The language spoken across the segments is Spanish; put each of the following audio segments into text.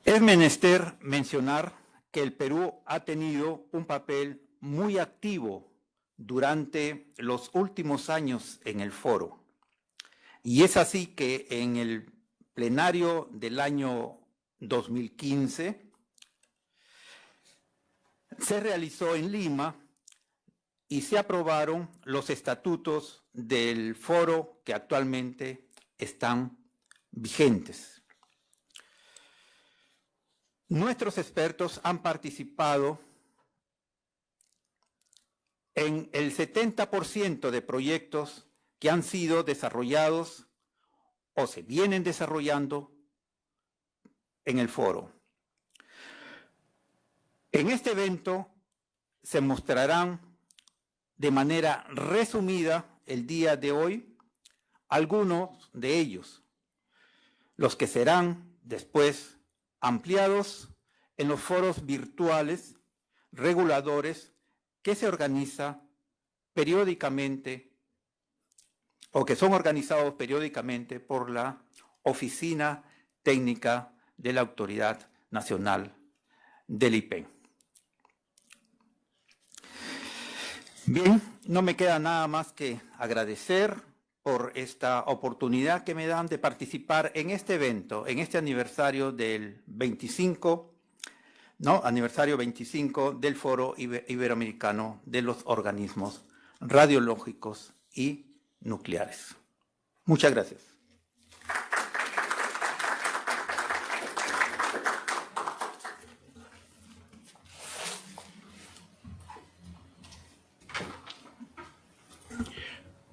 Es menester mencionar que el Perú ha tenido un papel muy activo durante los últimos años en el foro. Y es así que en el plenario del año 2015 se realizó en Lima y se aprobaron los estatutos del foro que actualmente están vigentes. Nuestros expertos han participado en el 70% de proyectos que han sido desarrollados o se vienen desarrollando en el foro. En este evento se mostrarán de manera resumida el día de hoy algunos de ellos, los que serán después ampliados en los foros virtuales reguladores que se organiza periódicamente o que son organizados periódicamente por la Oficina Técnica de la Autoridad Nacional del IPEN. Bien, no me queda nada más que agradecer por esta oportunidad que me dan de participar en este evento, en este aniversario del 25, aniversario 25 del Foro Iberoamericano de los Organismos Radiológicos y Nucleares. Muchas gracias.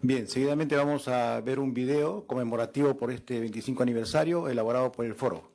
Bien, seguidamente vamos a ver un video conmemorativo por este 25 aniversario elaborado por el Foro.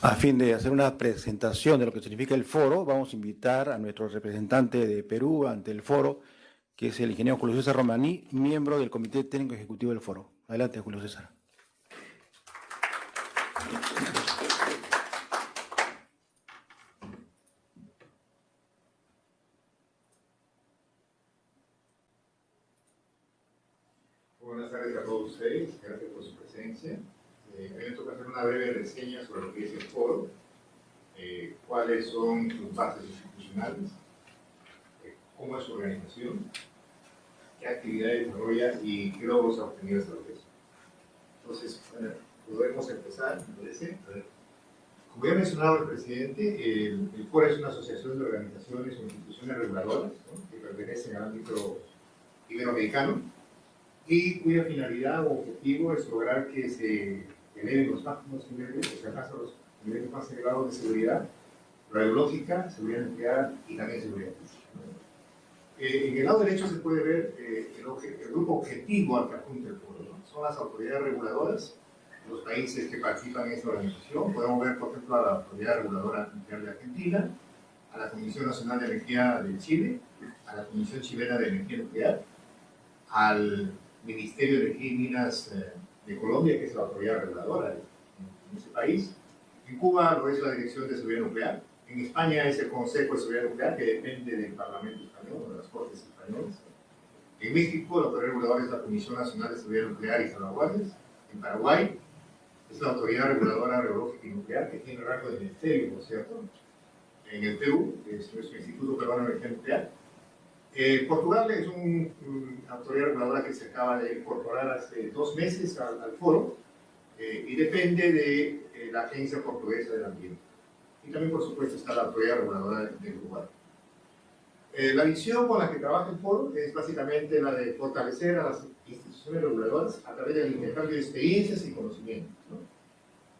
A fin de hacer una presentación de lo que significa el foro, vamos a invitar a nuestro representante de Perú ante el foro, que es el ingeniero Julio César Romaní, miembro del Comité Técnico Ejecutivo del foro. Adelante, Julio César. Buenas tardes a todos ustedes, gracias por su presencia. A mí me toca hacer una breve reseña sobre lo que es el foro, cuáles son sus bases institucionales, cómo es su organización, qué actividades desarrolla y qué logros ha obtenido hasta la fecha. Entonces, bueno, podemos empezar, me parece. Como ya ha mencionado el presidente, el foro es una asociación de organizaciones o instituciones reguladoras, ¿no?, que pertenecen al ámbito iberoamericano y cuya finalidad o objetivo es lograr que se eleven los máximos niveles, o se alcanzan los niveles más elevados de seguridad radiológica, seguridad nuclear y también seguridad física. En el lado derecho se puede ver el grupo objetivo al que apunta el foro, ¿no? Son las autoridades reguladoras, los países que participan en esta organización. Podemos ver, por ejemplo, a la Autoridad Reguladora Nuclear de Argentina, a la Comisión Nacional de Energía de Chile, a la Comisión Chilena de Energía Nuclear, al Ministerio de Energía y Minas de Colombia, que es la autoridad reguladora en ese país. En Cuba lo es la Dirección de Seguridad Nuclear. En España es el Consejo de Seguridad Nuclear, que depende del Parlamento español, de las Cortes españolas. En México, la autoridad reguladora es la Comisión Nacional de Seguridad Nuclear y Salvaguardas. En Paraguay es la Autoridad Reguladora Radiológica y Nuclear, que tiene rango de ministerio, por cierto. En el Perú es nuestro Instituto Peruano de Energía Nuclear. Portugal es una autoridad reguladora que se acaba de incorporar hace 2 meses al foro y depende de la Agencia Portuguesa del Ambiente. Y también, por supuesto, está la autoridad reguladora del Uruguay. La visión con la que trabaja el foro es básicamente la de fortalecer a las instituciones reguladoras a través del intercambio de experiencias y conocimientos, ¿no?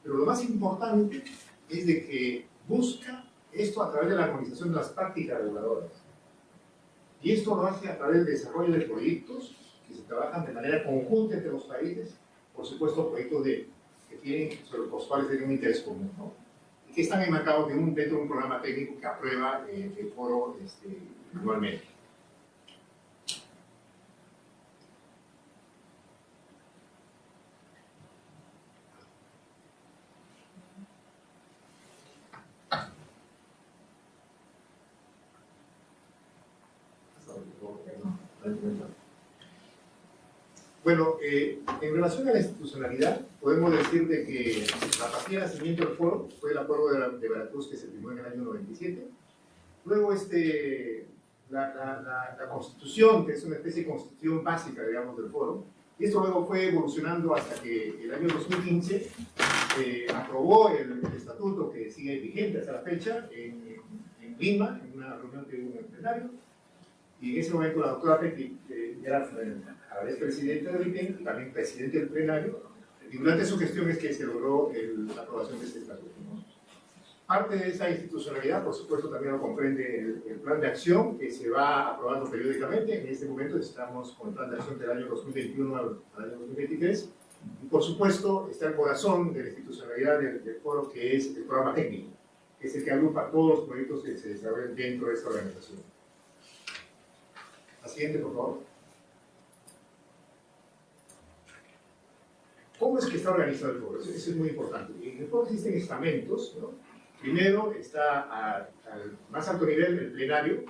Pero lo más importante es de que busca esto a través de la armonización de las prácticas reguladoras. Y esto lo hace a través del desarrollo de proyectos que se trabajan de manera conjunta entre los países, por supuesto proyectos sobre los cuales tienen un interés común, ¿no? Y que están enmarcados dentro de un programa técnico que aprueba el foro anualmente. Bueno, en relación a la institucionalidad, podemos decir de que la partida de nacimiento del foro fue el acuerdo de Veracruz que se firmó en el año 97. Luego, la constitución, que es una especie de constitución básica, digamos, del foro, y esto luego fue evolucionando hasta que el año 2015 aprobó el estatuto que sigue vigente hasta la fecha en Lima, en una reunión que hubo en el plenario. Y en ese momento la doctora Petty era a la vez presidenta del IPEN y también presidente del plenario, y durante su gestión es que se logró la aprobación de este estatuto, ¿no? Parte de esa institucionalidad, por supuesto, también lo comprende el plan de acción que se va aprobando periódicamente. En este momento estamos con el plan de acción del año 2021 al año 2023, y por supuesto está el corazón de la institucionalidad del foro, que es el programa técnico, que es el que agrupa todos los proyectos que se desarrollan dentro de esta organización. La siguiente, por favor. ¿Cómo es que está organizado el foro? Eso es muy importante. En el foro existen estamentos, ¿no? Primero está al más alto nivel el plenario,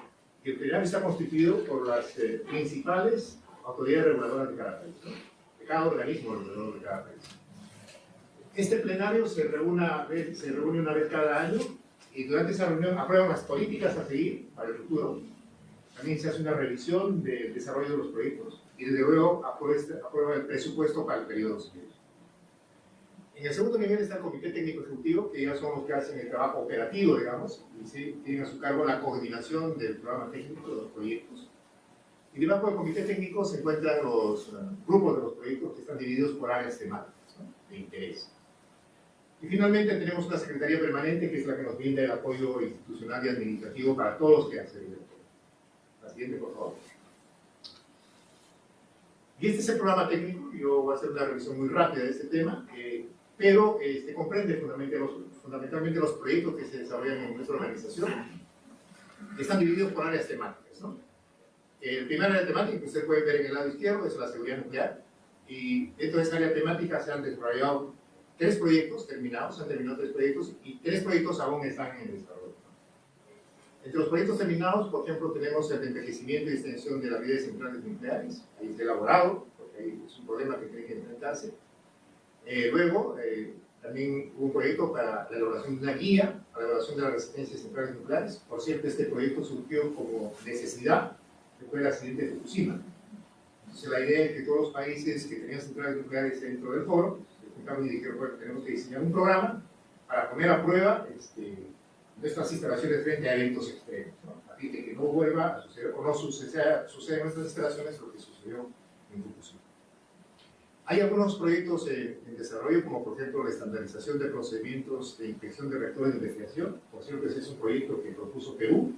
y el plenario está constituido por las principales autoridades reguladoras de cada país, ¿no? De cada organismo regulador de cada país. Este plenario se reúne una vez cada año, y durante esa reunión aprueban las políticas a seguir para el futuro. También se hace una revisión del desarrollo de los proyectos y desde luego aprueba el presupuesto para el periodo siguiente. En el segundo nivel está el Comité Técnico Ejecutivo, que ya son los que hacen el trabajo operativo, digamos, y sí, tienen a su cargo la coordinación del programa técnico de los proyectos. Y debajo del Comité Técnico se encuentran los grupos de los proyectos que están divididos por áreas temáticas, ¿no?, de interés. Y finalmente tenemos una Secretaría Permanente, que es la que nos brinda el apoyo institucional y administrativo para todos los que acceden al foro. La siguiente, por favor. Y este es el programa técnico. Yo voy a hacer una revisión muy rápida de este tema, pero comprende fundamentalmente los proyectos que se desarrollan en nuestra organización. Están divididos por áreas temáticas, ¿no? El primer área temática que usted puede ver en el lado izquierdo es la seguridad nuclear, y dentro de esa área temática se han desarrollado 3 proyectos terminados, se han terminado 3 proyectos, y 3 proyectos aún están en desarrollo. Entre los proyectos terminados, por ejemplo, tenemos el de envejecimiento y extensión de la vida de centrales nucleares. Ahí está elaborado, porque ahí es un problema que tiene que enfrentarse. Luego, también hubo un proyecto para la elaboración de una guía para la evaluación de las resistencias de centrales nucleares. Por cierto, este proyecto surgió como necesidad después del accidente de Fukushima. Entonces, la idea es que todos los países que tenían centrales nucleares dentro del foro se juntaron y dijeron, bueno, tenemos que diseñar un programa para poner a prueba nuestras instalaciones frente a eventos extremos, ¿no? A fin de que no vuelva a suceder, o no suceda en nuestras instalaciones lo que sucedió en Fukushima. Hay algunos proyectos en desarrollo, como por ejemplo la estandarización de procedimientos de inspección de reactores de investigación. Por cierto, ese es un proyecto que propuso Perú,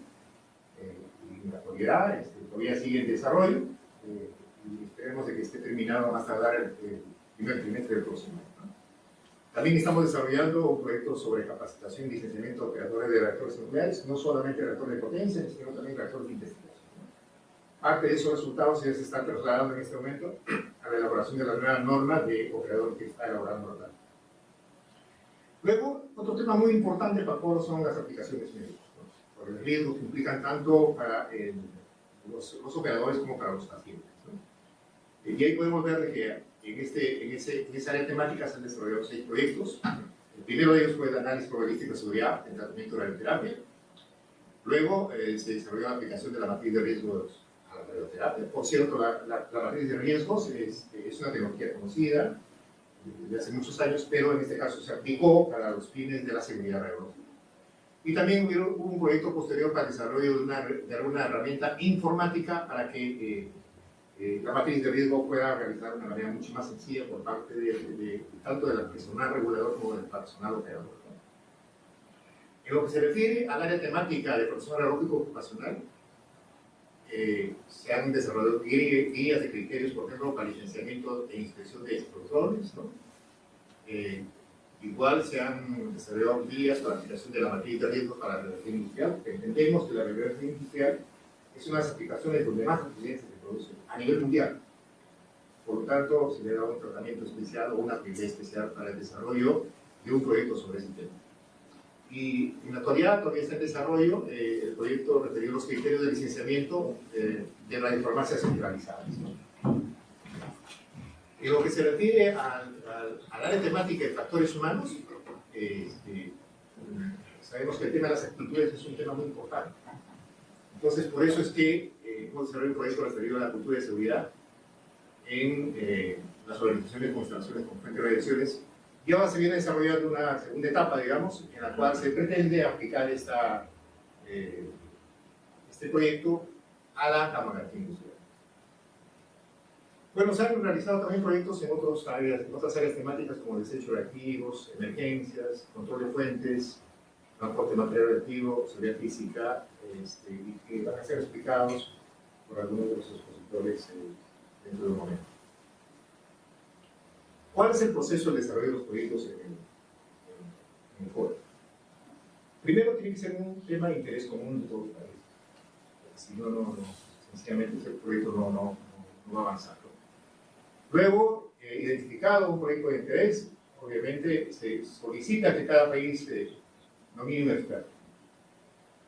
y en la actualidad todavía sigue en desarrollo, y esperemos de que esté terminado más tardar el primer trimestre del próximo año, ¿no? También estamos desarrollando un proyecto sobre capacitación y licenciamiento de operadores de reactores nucleares, no solamente reactores de potencia, sino también reactores de investigación. Parte de esos resultados ya se están trasladando en este momento a la elaboración de la nueva norma de operador que está elaborando la. Luego, otro tema muy importante para todos son las aplicaciones médicas, ¿no? Por el riesgo que implican tanto para los operadores como para los pacientes, ¿no? Y ahí podemos ver que en esa área temática se han desarrollado 6 proyectos. El primero de ellos fue el análisis probabilístico de seguridad en tratamiento de radioterapia. Luego se desarrolló la aplicación de la matriz de riesgos a la radioterapia. Por cierto, la matriz de riesgos es una tecnología conocida desde hace muchos años, pero en este caso se aplicó para los fines de la seguridad radiológica. Y también hubo un proyecto posterior para el desarrollo de una herramienta informática para que la matriz de riesgo pueda realizar de una manera mucho más sencilla por parte tanto del personal regulador como del personal operador. En lo que se refiere al área temática de protección radiológica ocupacional, se han desarrollado guías de criterios, por ejemplo, para licenciamiento e inspección de explosores, ¿no? Igual se han desarrollado guías para la aplicación de la matriz de riesgo para la radiación industrial, que entendemos que la radiación industrial es una de las aplicaciones donde más accidentes se producen a nivel mundial. Por lo tanto, se le da un tratamiento especial o una prioridad especial para el desarrollo de un proyecto sobre ese tema. Y en la actualidad todavía está en desarrollo el proyecto referido a los criterios de licenciamiento de radiofarmacias centralizadas, ¿no? En lo que se refiere al área temática de factores humanos, sabemos que el tema de las actitudes es un tema muy importante. Entonces, por eso es que hemos desarrollado un proyecto referido a la cultura de seguridad en las organizaciones con instalaciones con fuentes de radiaciones. Y ahora se viene desarrollando una segunda etapa, digamos, en la cual se pretende aplicar este proyecto a la cámara industrial. Bueno, se han realizado también proyectos en otras áreas temáticas como desecho de activos, emergencias, control de fuentes, transporte de material radioactivo, seguridad física, y que van a ser explicados por algunos de los expositores dentro de un momento. ¿Cuál es el proceso de desarrollo de los proyectos en el foro? Primero, tiene que ser un tema de interés común de todos los países. Si no, sencillamente el proyecto no va a avanzar, ¿no? Luego, identificado un proyecto de interés, obviamente se solicita que cada país nomine un experto.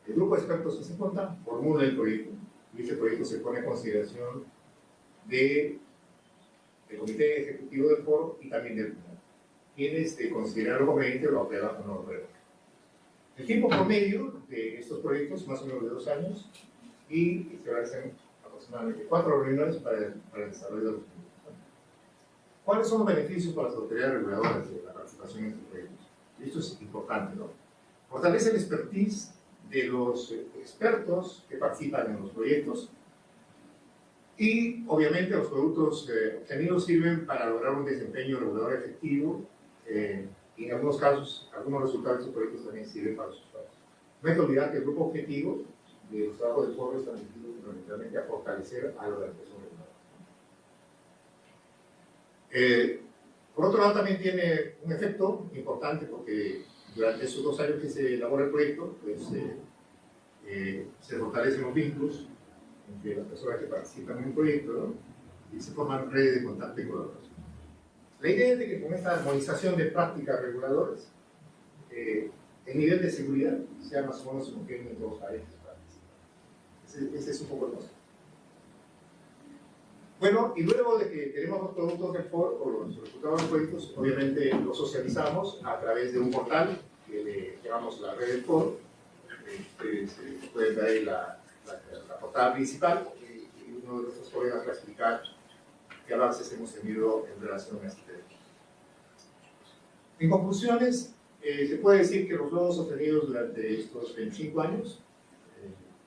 El grupo de expertos que se cuenta formula el proyecto, y ese proyecto se pone a consideración del comité ejecutivo del foro y también del pleno, quienes consideran conveniente lo aprueban o no lo aprueban. El tiempo promedio de estos proyectos es más o menos de 2 años y se realizan aproximadamente 4 reuniones para el desarrollo de los proyectos. ¿Cuáles son los beneficios para las autoridades reguladoras de la participación en estos proyectos? Y esto es importante, ¿no? Fortalece el expertise de los expertos que participan en los proyectos y, obviamente, los productos obtenidos sirven para lograr un desempeño regulador efectivo y, en algunos casos, algunos resultados de estos proyectos también sirven para los usuarios. No hay que olvidar que el grupo objetivo de los trabajos del foro está dirigido fundamentalmente a fortalecer a la organización reguladora. Por otro lado, también tiene un efecto importante porque durante esos 2 años que se elabora el proyecto, pues, se fortalecen los vínculos entre las personas que participan en un proyecto, ¿no? Y se forman redes de contacto y colaboración. La idea es de que con esta armonización de prácticas reguladoras, el nivel de seguridad sea más o menos homogéneo en todos los países. Ese es un poco el concepto. Bueno, y luego de que tenemos los productos del foro o los resultados de los proyectos, obviamente los socializamos a través de un portal que le llamamos la red del foro. Ustedes pueden ver ahí la portada principal y uno de nuestros colegas va a explicar qué avances hemos tenido en relación a este tema. En conclusiones, se puede decir que los logros obtenidos durante estos 25 años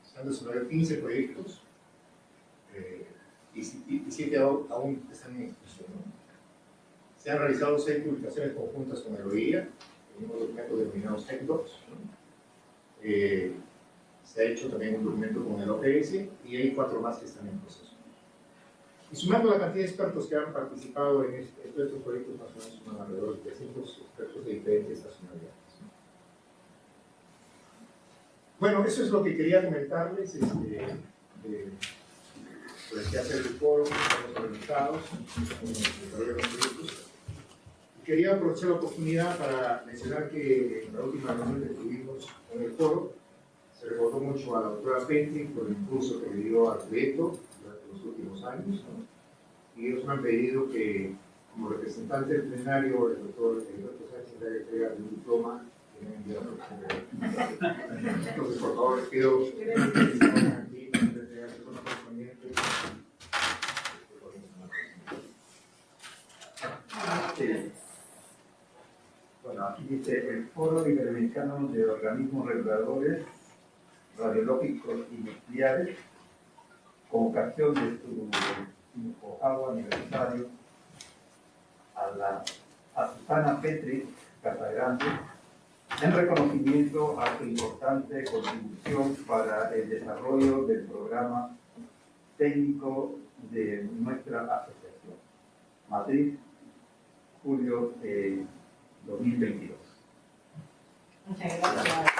se han desarrollado 15 proyectos y 7 aún están en ejecución, ¿no? Se han realizado 6 publicaciones conjuntas con el OIA en unos documentos denominados TechDocs, ¿no? Se ha hecho también un documento con el OPS y hay 4 más que están en proceso. Y sumando la cantidad de expertos que han participado en estos proyectos, más o menos suman alrededor de 300 expertos de diferentes nacionalidades. Bueno, eso es lo que quería comentarles sobre qué hacer el foro, cómo estamos organizados en el desarrollo de los proyectos. Quería aprovechar la oportunidad para mencionar que en la última reunión que tuvimos con el foro se recordó mucho a la doctora Petri por el impulso que le dio al proyecto durante los últimos años, ¿no? Y ellos me han pedido que, como representante del plenario, el doctor Sánchez le entrega un diploma que me envió la próxima. Entonces, por favor, les pido que estén aquí para entregar el diploma correspondiente. Bueno, aquí dice el Foro Iberoamericano de Organismos Reguladores Radiológicos y Nucleares, con ocasión de su 50º aniversario, a Susana Petri Casagrande, en reconocimiento a su importante contribución para el desarrollo del programa técnico de nuestra asociación. Madrid, julio 2022. Muchas gracias.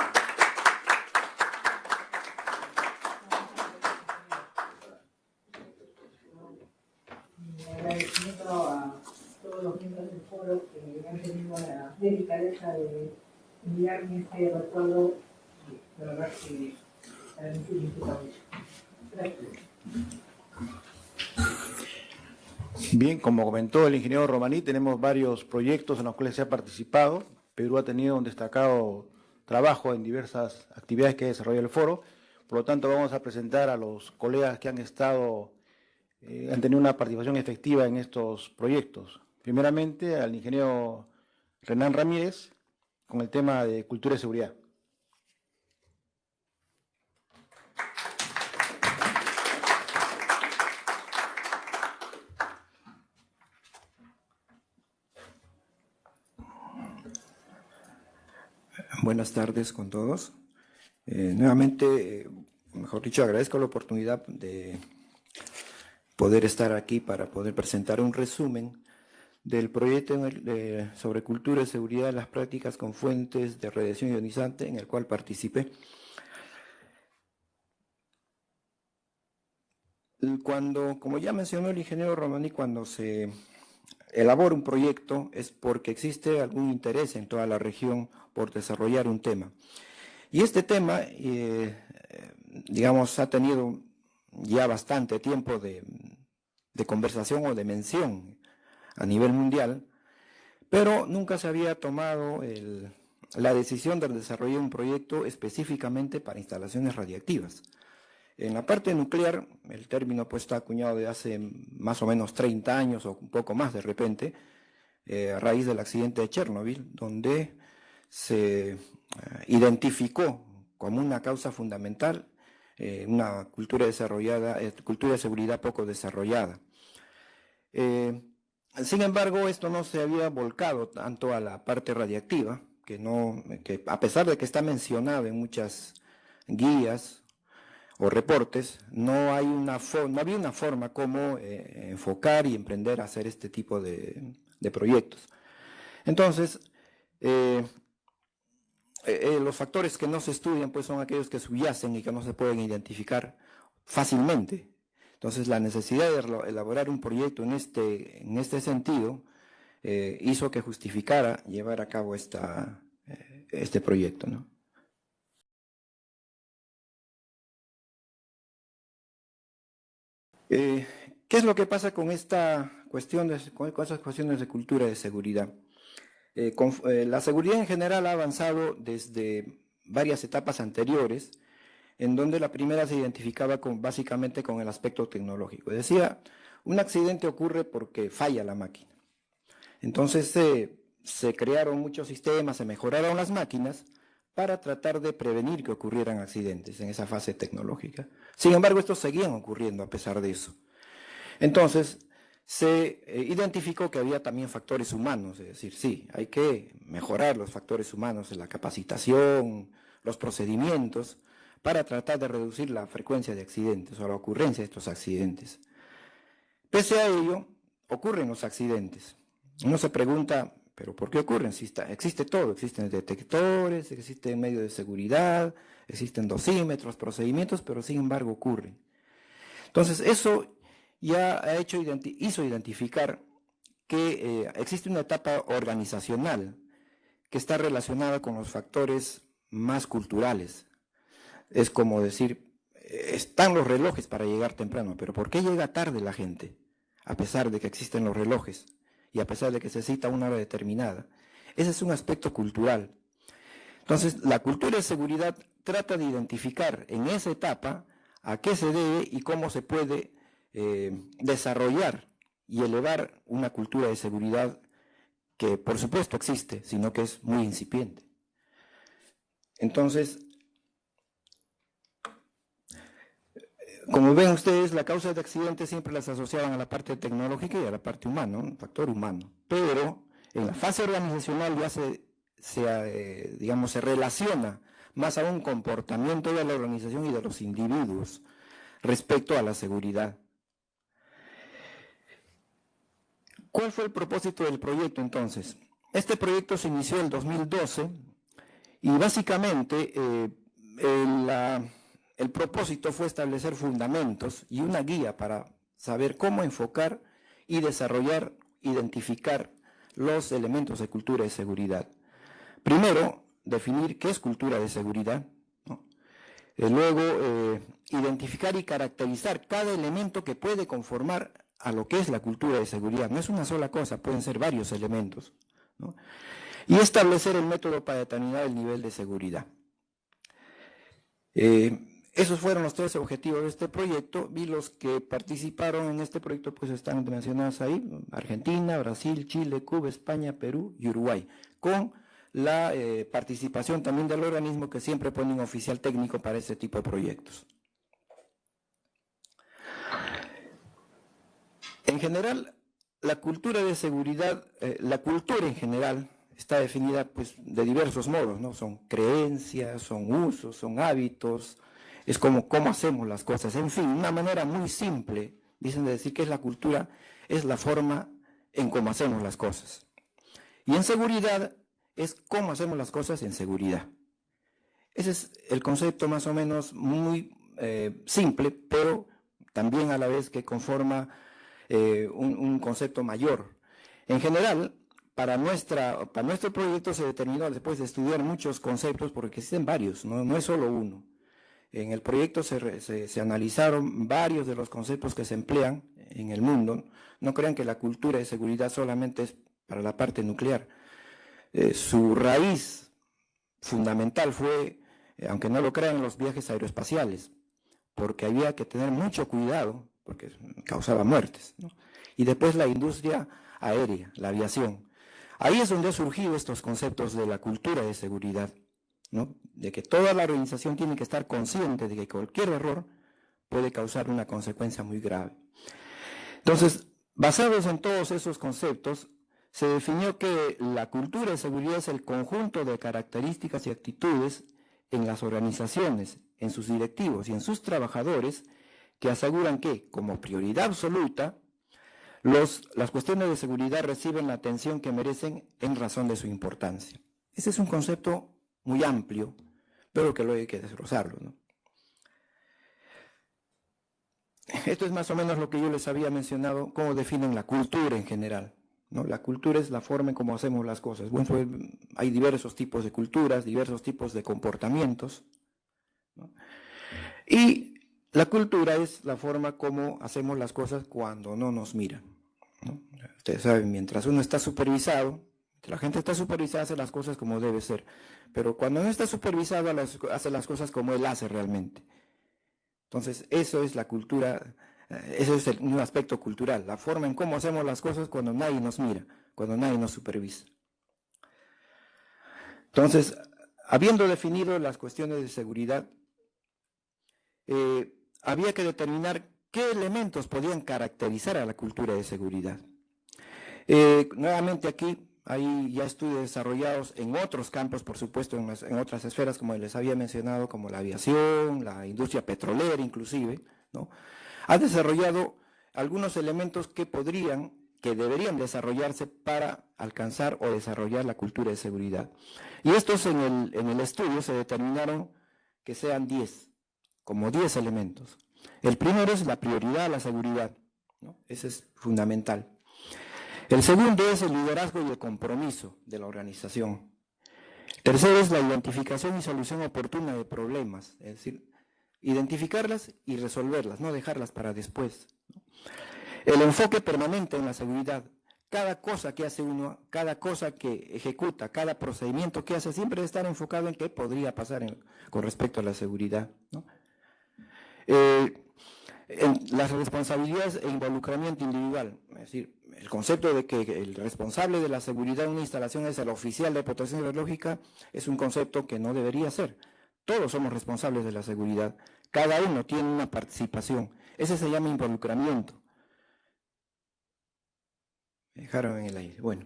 Mi agradecimiento a todos los miembros del foro que han tenido la delicadeza de enviarme este recuerdo. De verdad que para mí significa mucho. Gracias. Bien, como comentó el ingeniero Romaní, tenemos varios proyectos en los cuales se ha participado. Perú ha tenido un destacado trabajo en diversas actividades que desarrolla el foro. Por lo tanto, vamos a presentar a los colegas que han tenido una participación efectiva en estos proyectos. Primeramente, al ingeniero Renan Ramírez, con el tema de cultura y seguridad. Buenas tardes con todos. Nuevamente, mejor dicho, agradezco la oportunidad de poder estar aquí para poder presentar un resumen del proyecto sobre cultura y seguridad de las prácticas con fuentes de radiación ionizante en el cual participé. Como ya mencionó el ingeniero Romaní, cuando se elabora un proyecto es porque existe algún interés en toda la región por desarrollar un tema. Y este tema, digamos, ha tenido ya bastante tiempo de conversación o de mención a nivel mundial, pero nunca se había tomado la decisión de desarrollar un proyecto específicamente para instalaciones radiactivas. En la parte nuclear, el término pues está acuñado de hace más o menos 30 años o un poco más de repente, a raíz del accidente de Chernobyl, donde se identificó como una causa fundamental una cultura de seguridad poco desarrollada. Sin embargo, esto no se había volcado tanto a la parte radiactiva, que a pesar de que está mencionado en muchas guías o reportes, no había una forma como enfocar y emprender a hacer este tipo de proyectos. Entonces, los factores que no se estudian pues son aquellos que subyacen y que no se pueden identificar fácilmente. Entonces, la necesidad de elaborar un proyecto en este sentido hizo que justificara llevar a cabo este proyecto, ¿no? ¿Qué es lo que pasa con esas cuestiones de cultura de seguridad? La seguridad en general ha avanzado desde varias etapas anteriores, en donde la primera se identificaba básicamente con el aspecto tecnológico. Decía, un accidente ocurre porque falla la máquina. Entonces se crearon muchos sistemas, se mejoraron las máquinas para tratar de prevenir que ocurrieran accidentes en esa fase tecnológica. Sin embargo, estos seguían ocurriendo a pesar de eso. Entonces, se identificó que había también factores humanos, es decir, sí, hay que mejorar los factores humanos en la capacitación, los procedimientos, para tratar de reducir la frecuencia de accidentes o la ocurrencia de estos accidentes. Pese a ello, ocurren los accidentes. Uno se pregunta, ¿pero por qué ocurren? Si existe todo, existen detectores, existen medios de seguridad, existen dosímetros, procedimientos, pero sin embargo ocurren. Entonces, eso ya hizo identificar que existe una etapa organizacional que está relacionada con los factores más culturales. Es como decir, están los relojes para llegar temprano, pero ¿por qué llega tarde la gente? A pesar de que existen los relojes y a pesar de que se cita una hora determinada. Ese es un aspecto cultural. Entonces, la cultura de seguridad trata de identificar en esa etapa a qué se debe y cómo se puede desarrollar y elevar una cultura de seguridad que por supuesto existe, sino que es muy incipiente. Entonces, como ven ustedes, la causa de accidentes siempre las asociaban a la parte tecnológica y a la parte humana, un factor humano. Pero en la fase organizacional ya se relaciona más a un comportamiento de la organización y de los individuos respecto a la seguridad. ¿Cuál fue el propósito del proyecto entonces? Este proyecto se inició en 2012 y básicamente el propósito fue establecer fundamentos y una guía para saber cómo enfocar y desarrollar, identificar los elementos de cultura de seguridad. Primero, definir qué es cultura de seguridad, ¿no? Luego, identificar y caracterizar cada elemento que puede conformar a lo que es la cultura de seguridad. No es una sola cosa, pueden ser varios elementos, ¿no? Y establecer el método para determinar el nivel de seguridad. Esos fueron los 3 objetivos de este proyecto, y los que participaron en este proyecto pues están mencionados ahí: Argentina, Brasil, Chile, Cuba, España, Perú y Uruguay, con la participación también del organismo que siempre pone un oficial técnico para este tipo de proyectos. En general, la cultura de seguridad, la cultura en general está definida pues de diversos modos, ¿no? Son creencias, son usos, son hábitos, es como cómo hacemos las cosas. En fin, una manera muy simple, dicen de decir que es la cultura, es la forma en cómo hacemos las cosas. Y en seguridad es cómo hacemos las cosas en seguridad. Ese es el concepto más o menos muy simple, pero también a la vez que conforma un concepto mayor. En general, para nuestro proyecto se determinó, después de estudiar muchos conceptos, porque existen varios, no es solo uno. En el proyecto se analizaron varios de los conceptos que se emplean en el mundo. No crean que la cultura de seguridad solamente es para la parte nuclear. Su raíz fundamental fue, aunque no lo crean, los viajes aeroespaciales, porque había que tener mucho cuidado, porque causaba muertes, ¿no? Y después la industria aérea, la aviación. Ahí es donde han surgido estos conceptos de la cultura de seguridad, ¿no? De que toda la organización tiene que estar consciente de que cualquier error puede causar una consecuencia muy grave. Entonces, basados en todos esos conceptos, se definió que la cultura de seguridad es el conjunto de características y actitudes en las organizaciones, en sus directivos y en sus trabajadores, que aseguran que, como prioridad absoluta, las cuestiones de seguridad reciben la atención que merecen en razón de su importancia. Ese es un concepto muy amplio, pero que luego hay que desglosarlo, ¿no? Esto es más o menos lo que yo les había mencionado, cómo definen la cultura en general, ¿no? La cultura es la forma en cómo hacemos las cosas. Bueno, pues, hay diversos tipos de culturas, diversos tipos de comportamientos, ¿no? Y la cultura es la forma como hacemos las cosas cuando no nos miran, ¿no? Ustedes saben, mientras uno está supervisado, la gente está supervisada, hace las cosas como debe ser, pero cuando no está supervisado, hace las cosas como él hace realmente. Entonces, eso es la cultura, eso es un aspecto cultural, la forma en cómo hacemos las cosas cuando nadie nos mira, cuando nadie nos supervisa. Entonces, habiendo definido las cuestiones de seguridad, había que determinar qué elementos podían caracterizar a la cultura de seguridad. Nuevamente aquí hay ya estudios desarrollados en otros campos, por supuesto, en otras esferas, como les había mencionado, como la aviación, la industria petrolera inclusive, ¿no? Ha desarrollado algunos elementos que deberían desarrollarse para alcanzar o desarrollar la cultura de seguridad. Y estos en el estudio se determinaron que sean 10, como 10 elementos. El primero es la prioridad a la seguridad, ¿no? Ese es fundamental. El segundo es el liderazgo y el compromiso de la organización. Tercero es la identificación y solución oportuna de problemas, es decir, identificarlas y resolverlas, no dejarlas para después, ¿no? El enfoque permanente en la seguridad. Cada cosa que hace uno, cada cosa que ejecuta, cada procedimiento que hace, siempre debe estar enfocado en qué podría pasar con respecto a la seguridad, ¿no? En las responsabilidades e involucramiento individual, es decir, el concepto de que el responsable de la seguridad en una instalación es el oficial de protección radiológica es un concepto que no debería ser. Todos somos responsables de la seguridad, cada uno tiene una participación, ese se llama involucramiento. Me dejaron en el aire, bueno.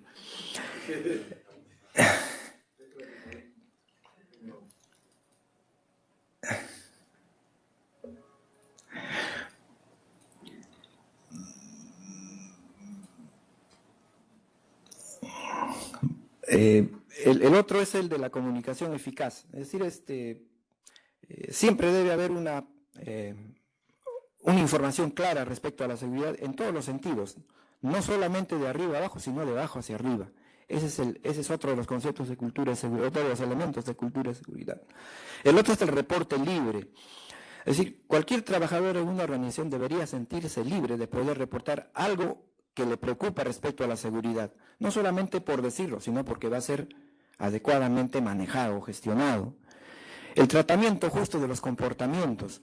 El otro es el de la comunicación eficaz, es decir, siempre debe haber una información clara respecto a la seguridad en todos los sentidos, no solamente de arriba abajo, sino de abajo hacia arriba. Ese es otro de los conceptos de cultura de seguridad, otro de los elementos de cultura de seguridad. El otro es el reporte libre. Es decir, cualquier trabajador en una organización debería sentirse libre de poder reportar algo que le preocupa respecto a la seguridad, no solamente por decirlo, sino porque va a ser adecuadamente manejado, gestionado. El tratamiento justo de los comportamientos.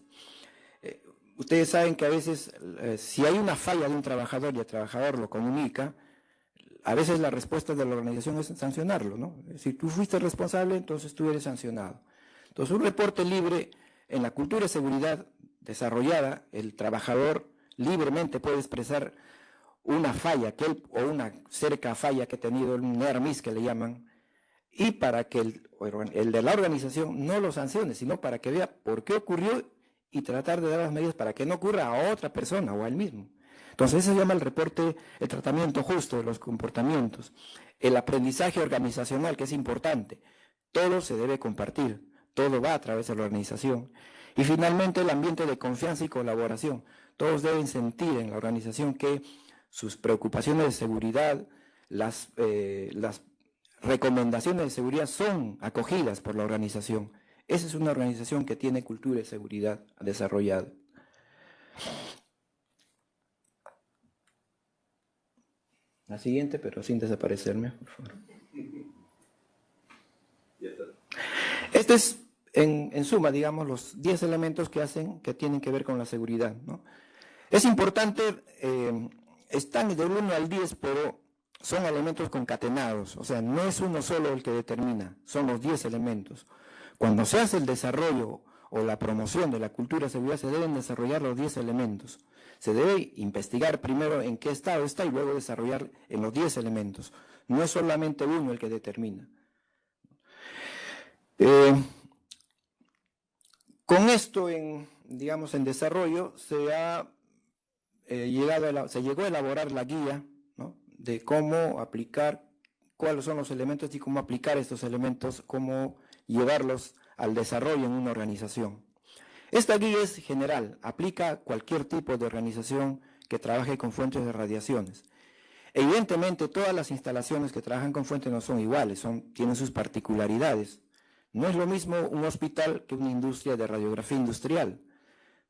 Ustedes saben que a veces, si hay una falla de un trabajador y el trabajador lo comunica, a veces la respuesta de la organización es sancionarlo, ¿no? Si tú fuiste responsable, entonces tú eres sancionado. Entonces, un reporte libre en la cultura de seguridad desarrollada, el trabajador libremente puede expresar una falla o una cerca falla que ha tenido, un near miss que le llaman, y para que el de la organización no lo sancione, sino para que vea por qué ocurrió y tratar de dar las medidas para que no ocurra a otra persona o a él mismo. Entonces, eso se llama el reporte, el tratamiento justo de los comportamientos. El aprendizaje organizacional, que es importante. Todo se debe compartir, todo va a través de la organización. Y finalmente, el ambiente de confianza y colaboración. Todos deben sentir en la organización que sus preocupaciones de seguridad, las recomendaciones de seguridad son acogidas por la organización. Esa es una organización que tiene cultura de seguridad desarrollada. La siguiente, pero sin desaparecerme, por favor. Este es, en suma, digamos, los 10 elementos que tienen que ver con la seguridad, ¿no? Es importante, están del 1 al 10, pero son elementos concatenados, o sea, no es uno solo el que determina, son los 10 elementos. Cuando se hace el desarrollo o la promoción de la cultura de seguridad, se deben desarrollar los 10 elementos. Se debe investigar primero en qué estado está y luego desarrollar en los 10 elementos. No es solamente uno el que determina. Con esto, digamos, en desarrollo, se llegó a elaborar la guía, ¿no?, de cómo aplicar, cuáles son los elementos y cómo aplicar estos elementos, cómo llevarlos al desarrollo en una organización. Esta guía es general, aplica a cualquier tipo de organización que trabaje con fuentes de radiaciones. Evidentemente, todas las instalaciones que trabajan con fuentes no son iguales, tienen sus particularidades. No es lo mismo un hospital que una industria de radiografía industrial.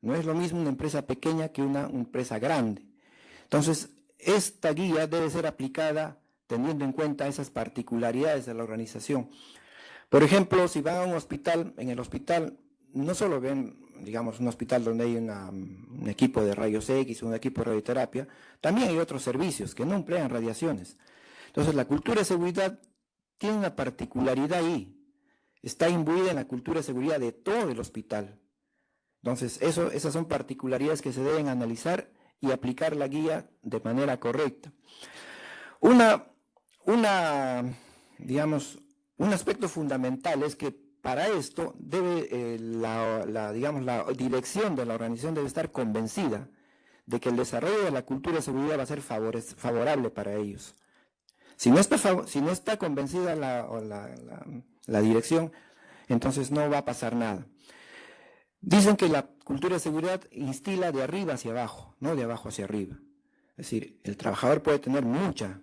No es lo mismo una empresa pequeña que una empresa grande. Entonces, esta guía debe ser aplicada teniendo en cuenta esas particularidades de la organización. Por ejemplo, si van a un hospital, en el hospital no solo ven, digamos, un hospital donde hay un equipo de rayos X, un equipo de radioterapia, también hay otros servicios que no emplean radiaciones. Entonces, la cultura de seguridad tiene una particularidad ahí, está imbuida en la cultura de seguridad de todo el hospital. Entonces, esas son particularidades que se deben analizar y aplicar la guía de manera correcta. Digamos, un aspecto fundamental es que para esto debe, la dirección de la organización debe estar convencida de que el desarrollo de la cultura de seguridad va a ser favorable para ellos. Si no está convencida la dirección, entonces no va a pasar nada. Dicen que la cultura de seguridad instila de arriba hacia abajo, no de abajo hacia arriba. Es decir, el trabajador puede tener mucho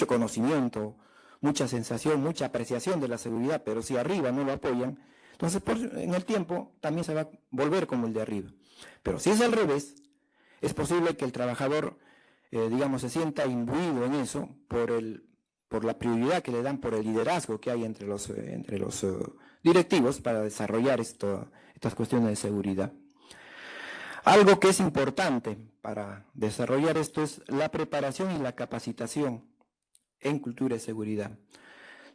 conocimiento, mucha sensación, mucha apreciación de la seguridad, pero si arriba no lo apoyan, entonces en el tiempo también se va a volver como el de arriba. Pero si es al revés, es posible que el trabajador, se sienta imbuido en eso por la prioridad que le dan, por el liderazgo que hay entre los directivos para desarrollar estas cuestiones de seguridad. Algo que es importante para desarrollar esto es la preparación y la capacitación en cultura de seguridad.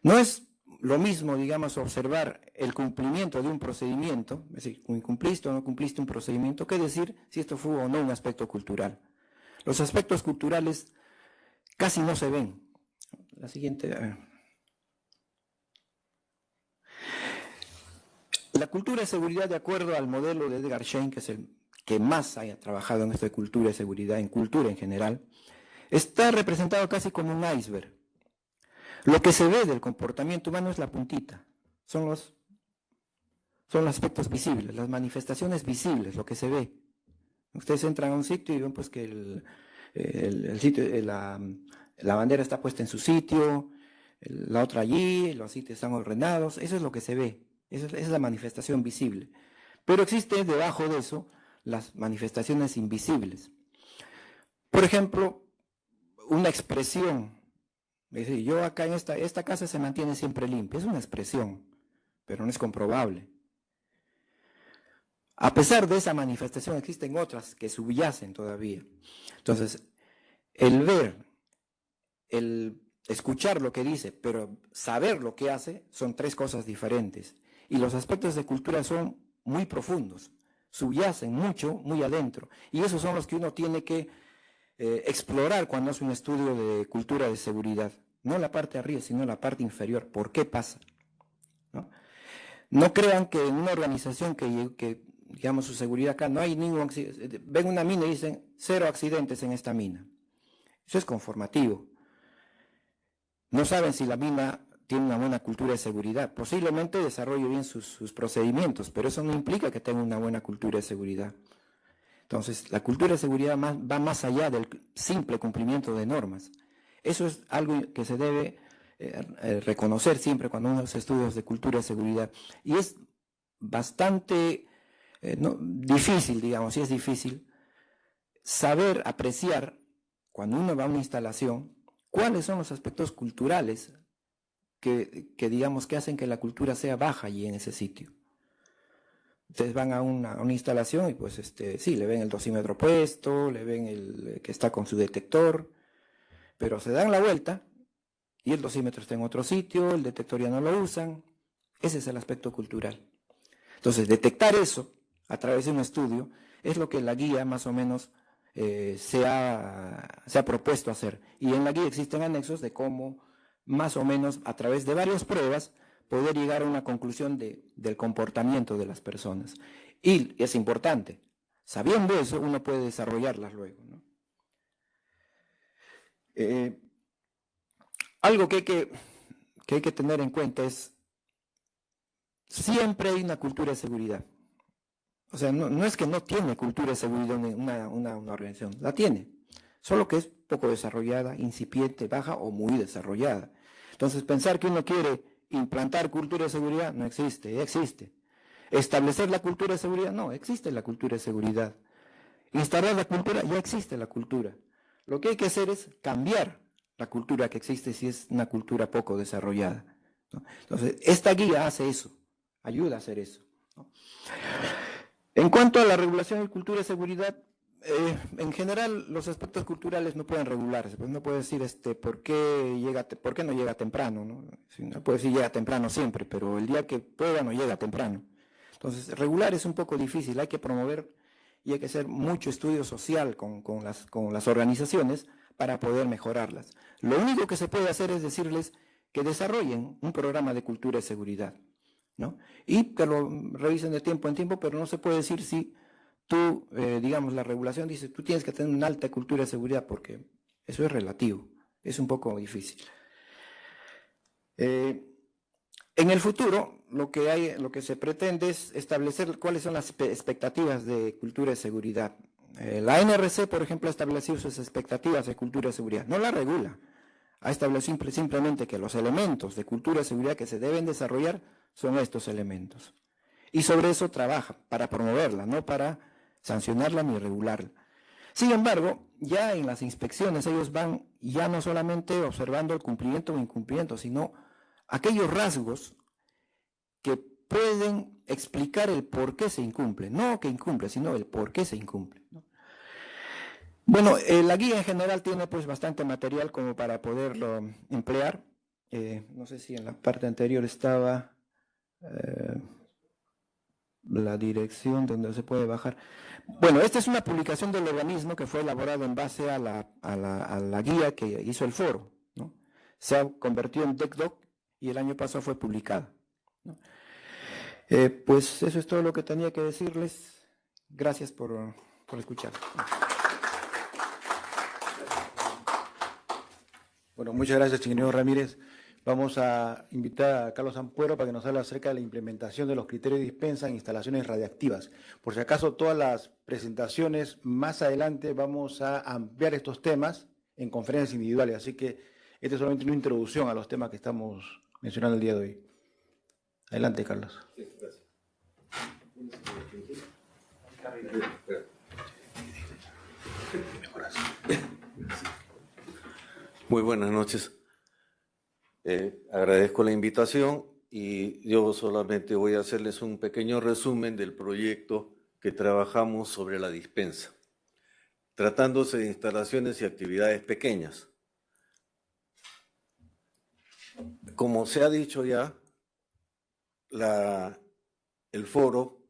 No es lo mismo, observar el cumplimiento de un procedimiento, es decir, cumpliste o no cumpliste un procedimiento, que decir si esto fue o no un aspecto cultural. Los aspectos culturales casi no se ven. La siguiente. La cultura de seguridad, de acuerdo al modelo de Edgar Schein, que es el que más haya trabajado en esto de cultura de seguridad, en cultura en general, está representado casi como un iceberg. Lo que se ve del comportamiento humano es la puntita, son los aspectos visibles, las manifestaciones visibles, lo que se ve. Ustedes entran a un sitio y ven pues que la bandera está puesta en su sitio, la otra allí, los sitios están ordenados, eso es lo que se ve, esa es la manifestación visible. Pero existe debajo de eso las manifestaciones invisibles. Por ejemplo, una expresión. Es decir, yo acá en esta casa se mantiene siempre limpia, es una expresión, pero no es comprobable. A pesar de esa manifestación existen otras que subyacen todavía. Entonces, el ver, el escuchar lo que dice, pero saber lo que hace, son tres cosas diferentes. Y los aspectos de cultura son muy profundos, subyacen mucho, muy adentro. Y esos son los que uno tiene que explorar cuando hace un estudio de cultura de seguridad. No la parte de arriba, sino la parte inferior. ¿Por qué pasa? No crean que en una organización que su seguridad acá, no hay ningún accidente. Ven una mina y dicen 0 accidentes en esta mina. Eso es conformativo. No saben si la mina tiene una buena cultura de seguridad. Posiblemente desarrolle bien sus procedimientos, pero eso no implica que tenga una buena cultura de seguridad. Entonces, la cultura de seguridad va más allá del simple cumplimiento de normas. Eso es algo que se debe reconocer siempre cuando uno hace estudios de cultura de seguridad. Y es bastante difícil, sí es difícil, saber apreciar, cuando uno va a una instalación, cuáles son los aspectos culturales que hacen que la cultura sea baja allí en ese sitio. Ustedes van a una instalación y pues sí, le ven el dosímetro puesto, le ven el que está con su detector, pero se dan la vuelta y el dosímetro está en otro sitio, el detector ya no lo usan. Ese es el aspecto cultural. Entonces, detectar eso a través de un estudio es lo que la guía más o menos se ha propuesto hacer. Y en la guía existen anexos de cómo más o menos a través de varias pruebas poder llegar a una conclusión del comportamiento de las personas. Y es importante, sabiendo eso, uno puede desarrollarlas luego, ¿no? Algo que hay que tener en cuenta es, siempre hay una cultura de seguridad. O sea, no es que no tiene cultura de seguridad una organización, la tiene, solo que es poco desarrollada, incipiente, baja o muy desarrollada. Entonces, pensar que uno quiere implantar cultura de seguridad no existe, ya existe. Establecer la cultura de seguridad, no, existe la cultura de seguridad. Instalar la cultura, ya existe la cultura. Lo que hay que hacer es cambiar la cultura que existe si es una cultura poco desarrollada, ¿no? Entonces, esta guía hace eso, ayuda a hacer eso, ¿no? En cuanto a la regulación de cultura de seguridad, en general los aspectos culturales no pueden regularse, pues no puede decir ¿por qué no llega temprano? ¿No? No puede decir llega temprano siempre, pero el día que pueda no llega temprano. Entonces, regular es un poco difícil, hay que promover y hay que hacer mucho estudio social con las organizaciones para poder mejorarlas. Lo único que se puede hacer es decirles que desarrollen un programa de cultura de seguridad, ¿no? Y que lo revisen de tiempo en tiempo, pero no se puede decir si tú, digamos, la regulación dice, tú tienes que tener una alta cultura de seguridad, porque eso es relativo, es un poco difícil. En el futuro, lo que se pretende es establecer cuáles son las expectativas de cultura de seguridad. La NRC, por ejemplo, ha establecido sus expectativas de cultura de seguridad. No la regula. Ha establecido simplemente que los elementos de cultura de seguridad que se deben desarrollar son estos elementos. Y sobre eso trabaja, para promoverla, no para sancionarla ni regularla. Sin embargo, ya en las inspecciones ellos van ya no solamente observando el cumplimiento o incumplimiento, sino aquellos rasgos que pueden explicar el por qué se incumple. No que incumple, sino el por qué se incumple, ¿no? Bueno, la guía en general tiene pues bastante material como para poderlo emplear. No sé si en la parte anterior estaba la dirección donde se puede bajar. Bueno, esta es una publicación del organismo que fue elaborada en base a la guía que hizo el foro, ¿no? Se ha convertido en DECDOC y el año pasado fue publicada, ¿no? Pues eso es todo lo que tenía que decirles. Gracias por escuchar. Bueno, muchas gracias, ingeniero Ramírez. Vamos a invitar a Carlos Ampuero para que nos hable acerca de la implementación de los criterios de dispensa en instalaciones radiactivas. Por si acaso, todas las presentaciones más adelante vamos a ampliar estos temas en conferencias individuales, así que esta es solamente una introducción a los temas que estamos mencionando el día de hoy. Adelante, Carlos. Sí, gracias. Muy buenas noches. Agradezco la invitación y yo solamente voy a hacerles un pequeño resumen del proyecto que trabajamos sobre la dispensa, tratándose de instalaciones y actividades pequeñas. Como se ha dicho ya, el foro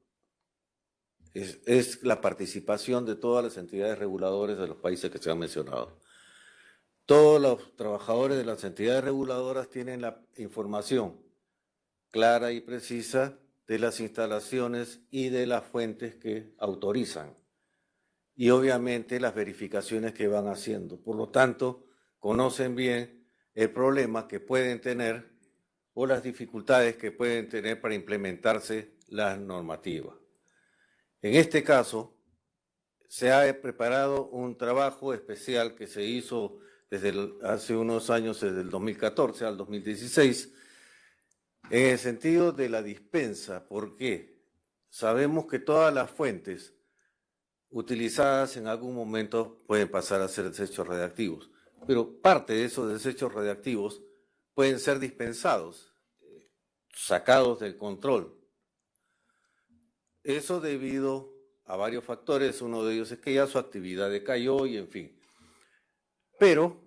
es la participación de todas las entidades reguladoras de los países que se han mencionado. Todos los trabajadores de las entidades reguladoras tienen la información clara y precisa de las instalaciones y de las fuentes que autorizan. Y obviamente las verificaciones que van haciendo. Por lo tanto, conocen bien el problema que pueden tener o las dificultades que pueden tener para implementarse las normativas. En este caso, se ha preparado un trabajo especial que se hizo hace unos años, desde el 2014 al 2016, en el sentido de la dispensa. ¿Por qué? Sabemos que todas las fuentes utilizadas en algún momento pueden pasar a ser desechos radiactivos, pero parte de esos desechos radiactivos pueden ser dispensados, sacados del control. Eso debido a varios factores, uno de ellos es que ya su actividad decayó y en fin. Pero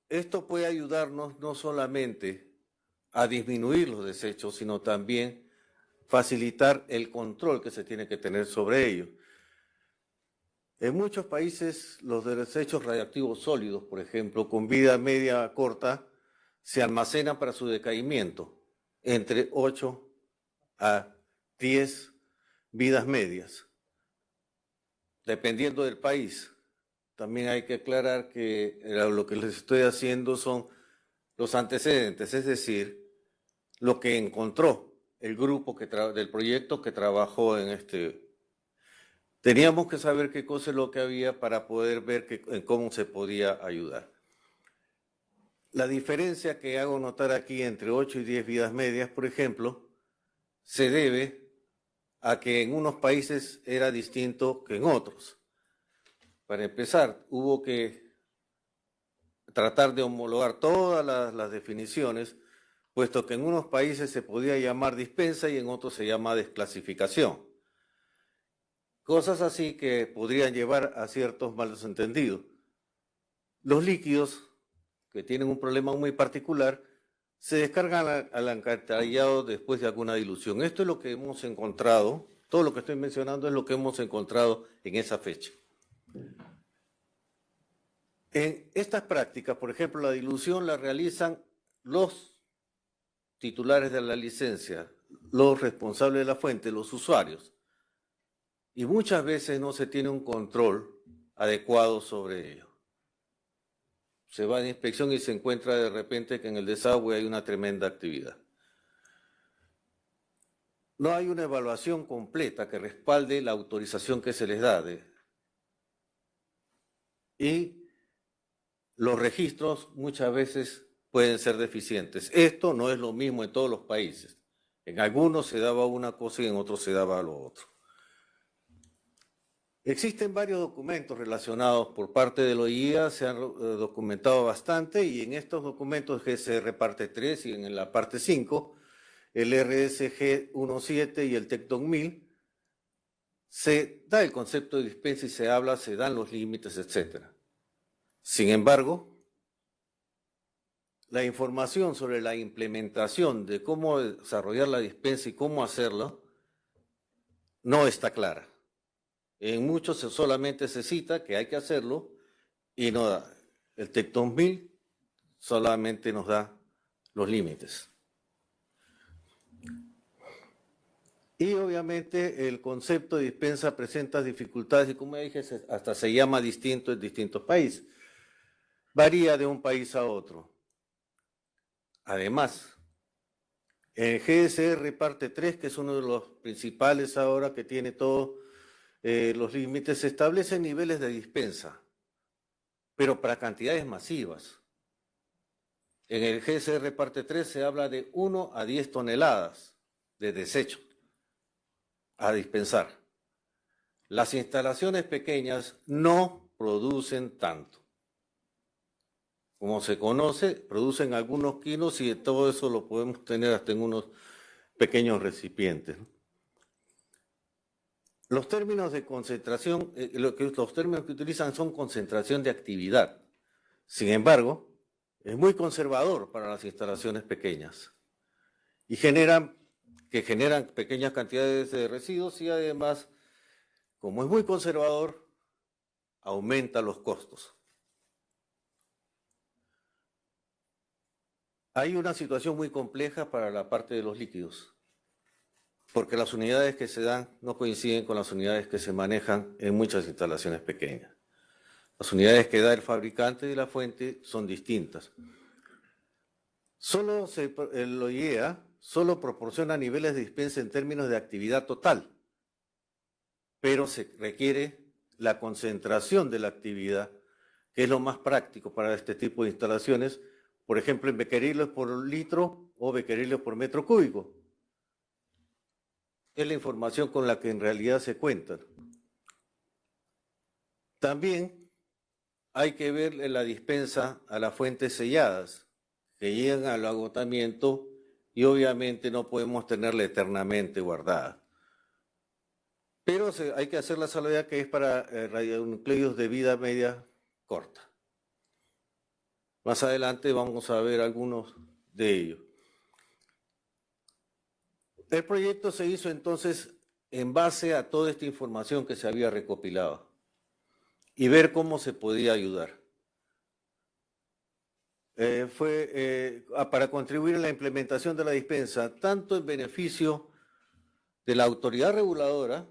esto puede ayudarnos no solamente a disminuir los desechos, sino también facilitar el control que se tiene que tener sobre ellos. En muchos países los desechos radiactivos sólidos, por ejemplo, con vida media corta, se almacenan para su decaimiento, entre 8 a 10 vidas medias, dependiendo del país. También hay que aclarar que lo que les estoy haciendo son los antecedentes, es decir, lo que encontró el grupo del proyecto que trabajó en este. Teníamos que saber qué cosa es lo que había para poder ver cómo se podía ayudar. La diferencia que hago notar aquí entre 8 y 10 vidas medias, por ejemplo, se debe a que en unos países era distinto que en otros. Para empezar, hubo que tratar de homologar todas las definiciones, puesto que en unos países se podía llamar dispensa y en otros se llama desclasificación. Cosas así que podrían llevar a ciertos malos entendidos. Los líquidos, que tienen un problema muy particular, se descargan al alcantarillado después de alguna dilución. Esto es lo que hemos encontrado, todo lo que estoy mencionando es lo que hemos encontrado en esa fecha. En estas prácticas, por ejemplo, la dilución la realizan los titulares de la licencia, los responsables de la fuente, los usuarios. y muchas veces no se tiene un control adecuado sobre ello. Se va de inspección y se encuentra de repente que en el desagüe hay una tremenda actividad. No hay una evaluación completa que respalde la autorización que se les da. Y los registros muchas veces pueden ser deficientes. Esto no es lo mismo en todos los países. En algunos se daba una cosa y en otros se daba lo otro. Existen varios documentos relacionados por parte de la OIEA, se han documentado bastante, y en estos documentos GSR parte 3 y en la parte 5, el RSG 17 y el TEC 2000, se da el concepto de dispensa y se habla, se dan los límites, etc. Sin embargo, la información sobre la implementación de cómo desarrollar la dispensa y cómo hacerlo no está clara. En muchos solamente se cita que hay que hacerlo y no da. El TEC 2000 solamente nos da los límites. Y obviamente el concepto de dispensa presenta dificultades y, como dije, hasta se llama distinto en distintos países. Varía de un país a otro. Además, el GSR parte 3, que es uno de los principales ahora que tiene todos los límites, se establecen niveles de dispensa, pero para cantidades masivas. En el GSR parte 3 se habla de 1 a 10 toneladas de desecho a dispensar. Las instalaciones pequeñas no producen tanto. Como se conoce, producen algunos kilos y todo eso lo podemos tener hasta en unos pequeños recipientes. Los términos de concentración, los términos que utilizan son concentración de actividad. Sin embargo, es muy conservador para las instalaciones pequeñas y generan pequeñas cantidades de residuos y además, como es muy conservador, aumenta los costos. Hay una situación muy compleja para la parte de los líquidos, porque las unidades que se dan no coinciden con las unidades que se manejan en muchas instalaciones pequeñas. Las unidades que da el fabricante y la fuente son distintas. El OIEA solo proporciona niveles de dispensa en términos de actividad total, pero se requiere la concentración de la actividad, que es lo más práctico para este tipo de instalaciones, por ejemplo, en becquerelios por litro o becquerelios por metro cúbico. Es la información con la que en realidad se cuentan. También hay que ver la dispensa a las fuentes selladas, que llegan al agotamiento y obviamente no podemos tenerla eternamente guardada. Pero hay que hacer la salvedad que es para radionucleidos de vida media corta. Más adelante vamos a ver algunos de ellos. El proyecto se hizo entonces en base a toda esta información que se había recopilado y ver cómo se podía ayudar. Para contribuir a la implementación de la dispensa, tanto en beneficio de la autoridad reguladora,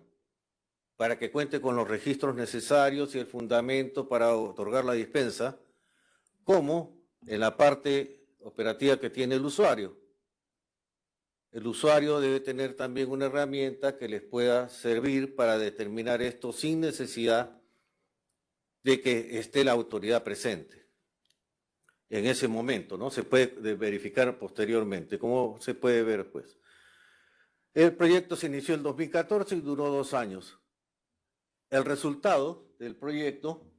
para que cuente con los registros necesarios y el fundamento para otorgar la dispensa, como en la parte operativa que tiene el usuario. El usuario debe tener también una herramienta que les pueda servir para determinar esto sin necesidad de que esté la autoridad presente. En ese momento, ¿no? Se puede verificar posteriormente, como se puede ver después. El proyecto se inició en 2014 y duró 2 años. El resultado del proyecto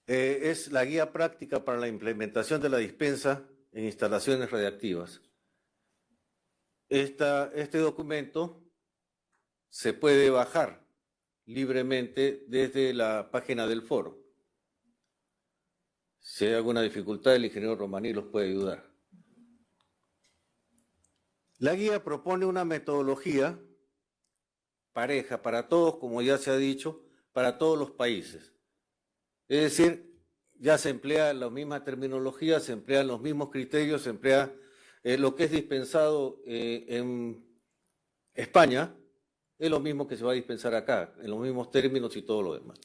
es la guía práctica para la implementación de la dispensa en instalaciones radiactivas. Este documento se puede bajar libremente desde la página del foro. Si hay alguna dificultad, el ingeniero Romaní los puede ayudar. La guía propone una metodología pareja para todos, como ya se ha dicho, para todos los países. Es decir, ya se emplea la misma terminología, se emplean los mismos criterios, se emplea lo que es dispensado en España, es lo mismo que se va a dispensar acá, en los mismos términos y todo lo demás.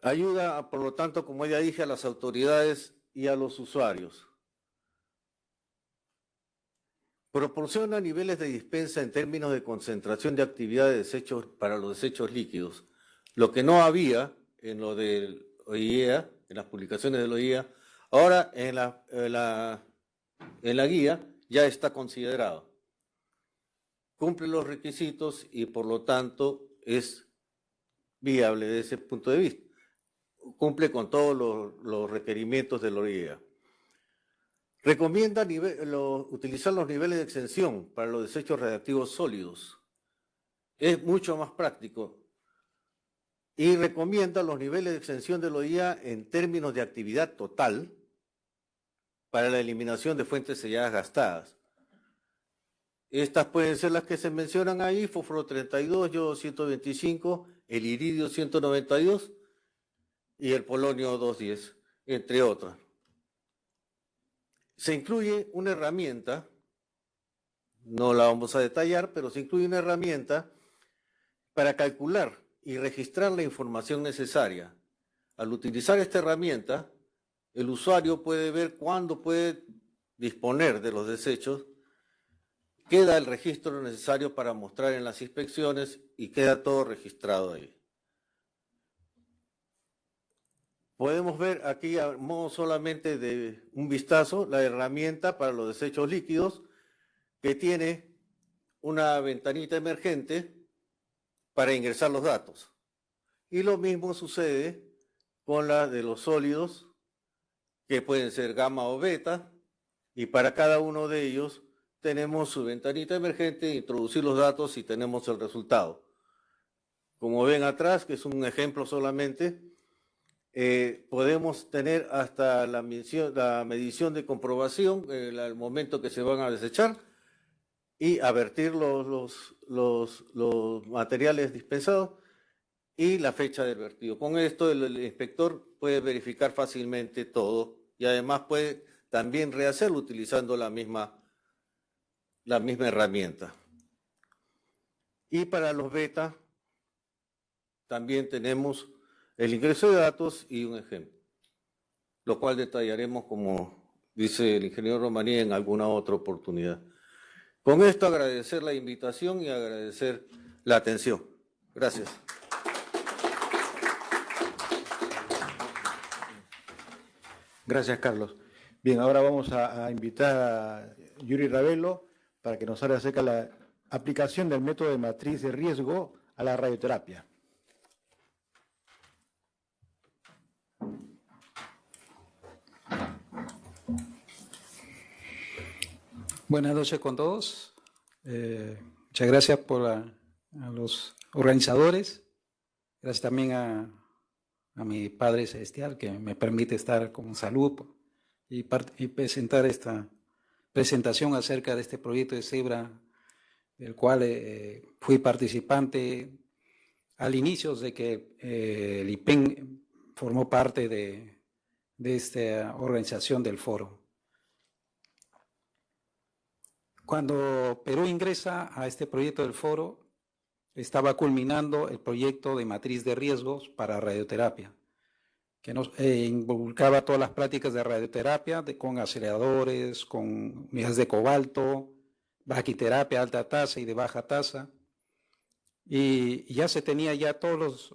Ayuda, por lo tanto, como ya dije, a las autoridades y a los usuarios. Proporciona niveles de dispensa en términos de concentración de actividad de desechos para los desechos líquidos, lo que no había en lo del OIEA, en las publicaciones del OIEA, ahora en la guía ya está considerado. Cumple los requisitos y por lo tanto es viable desde ese punto de vista. Cumple con todos los requerimientos del OIEA. Recomienda utilizar los niveles de exención para los desechos radiactivos sólidos. Es mucho más práctico. Y recomienda los niveles de exención del OIEA en términos de actividad total para la eliminación de fuentes selladas gastadas. Estas pueden ser las que se mencionan ahí: fósforo 32, yodo 125, el iridio 192 y el polonio 210, entre otras. Se incluye una herramienta, no la vamos a detallar, pero se incluye una herramienta para calcular y registrar la información necesaria. Al utilizar esta herramienta, el usuario puede ver cuándo puede disponer de los desechos, queda el registro necesario para mostrar en las inspecciones y queda todo registrado ahí. Podemos ver aquí, a modo solamente de un vistazo, la herramienta para los desechos líquidos, que tiene una ventanita emergente para ingresar los datos. Y lo mismo sucede con la de los sólidos, que pueden ser gamma o beta, y para cada uno de ellos tenemos su ventanita emergente, introducir los datos y tenemos el resultado. Como ven atrás, que es un ejemplo solamente, podemos tener hasta la medición de comprobación, al momento que se van a desechar, y advertir los materiales dispensados y la fecha del vertido. Con esto el inspector puede verificar fácilmente todo y además puede también rehacerlo utilizando la misma herramienta. Y para los beta también tenemos el ingreso de datos y un ejemplo, lo cual detallaremos, como dice el ingeniero Romaní, en alguna otra oportunidad. Con esto agradecer la invitación y agradecer la atención. Gracias. Gracias, Carlos. Bien, ahora vamos a invitar a Yuri Ravelo para que nos hable acerca de la aplicación del método de matriz de riesgo a la radioterapia. Buenas noches con todos. Muchas gracias a los organizadores. Gracias también a mi Padre Celestial, que me permite estar con salud y presentar esta presentación acerca de este proyecto de Zebra, del cual fui participante al inicio de que el IPEN formó parte de esta organización del foro. Cuando Perú ingresa a este proyecto del foro, estaba culminando el proyecto de matriz de riesgos para radioterapia, que nos involucraba todas las prácticas de radioterapia con aceleradores, con unidades de cobalto, braquiterapia alta tasa y de baja tasa. Y ya se tenía ya todos los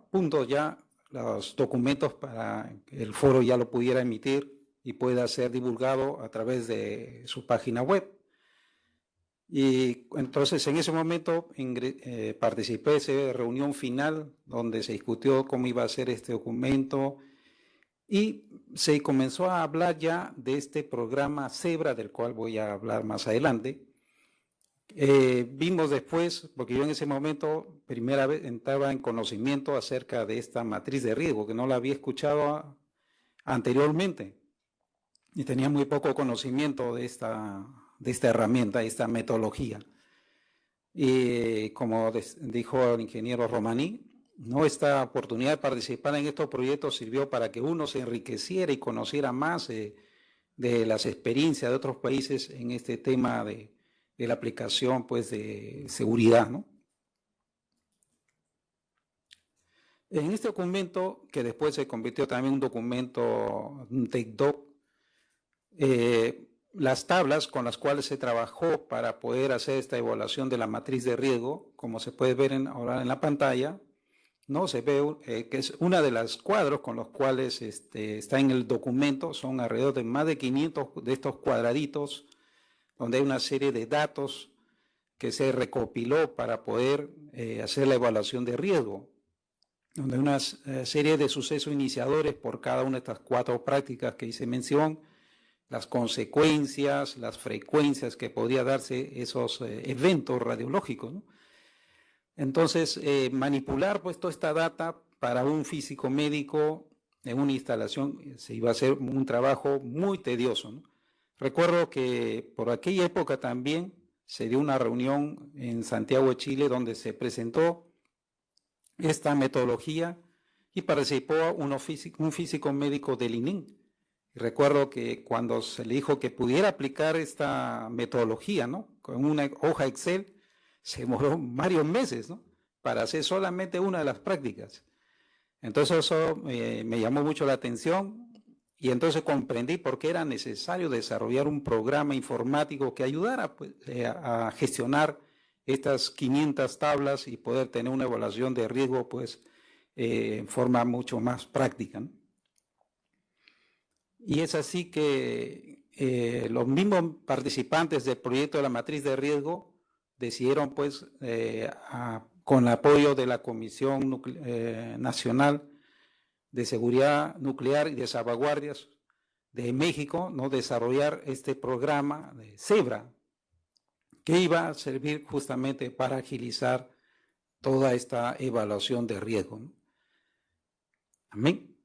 puntos, ya los documentos para que el foro ya lo pudiera emitir y pueda ser divulgado a través de su página web. Y entonces en ese momento participé de esa reunión final donde se discutió cómo iba a ser este documento y se comenzó a hablar ya de este programa Zebra, del cual voy a hablar más adelante. Vimos después, porque yo en ese momento primera vez entraba en conocimiento acerca de esta matriz de riesgo, que no la había escuchado anteriormente y tenía muy poco conocimiento de esta herramienta, de esta metodología. Y como dijo el ingeniero Romaní, esta oportunidad de participar en estos proyectos sirvió para que uno se enriqueciera y conociera más de las experiencias de otros países en este tema de de la aplicación pues, de seguridad, ¿no? En este documento, que después se convirtió también en un documento, un TECDOC, las tablas con las cuales se trabajó para poder hacer esta evaluación de la matriz de riesgo, como se puede ver ahora en la pantalla, ¿no? Se ve que es una de las cuadros con los cuales está en el documento, son alrededor de más de 500 de estos cuadraditos, donde hay una serie de datos que se recopiló para poder hacer la evaluación de riesgo, donde hay una serie de sucesos iniciadores por cada una de estas 4 prácticas que hice mención, las consecuencias, las frecuencias que podría darse esos eventos radiológicos, ¿no? Entonces, manipular pues toda esta data para un físico médico en una instalación se iba a hacer un trabajo muy tedioso, ¿no? Recuerdo que por aquella época también se dio una reunión en Santiago de Chile donde se presentó esta metodología y participó un físico médico del ININ. Recuerdo que cuando se le dijo que pudiera aplicar esta metodología, ¿no? Con una hoja Excel, se demoró varios meses, ¿no? Para hacer solamente una de las prácticas. Entonces eso me llamó mucho la atención y entonces comprendí por qué era necesario desarrollar un programa informático que ayudara pues, a gestionar estas 500 tablas y poder tener una evaluación de riesgo pues, en forma mucho más práctica, ¿no? Y es así que los mismos participantes del proyecto de la matriz de riesgo decidieron, pues, con el apoyo de la Comisión Nacional de Seguridad Nuclear y de Salvaguardias de México, ¿no? Desarrollar este programa de CEBRA, que iba a servir justamente para agilizar toda esta evaluación de riesgo, ¿no? Amén.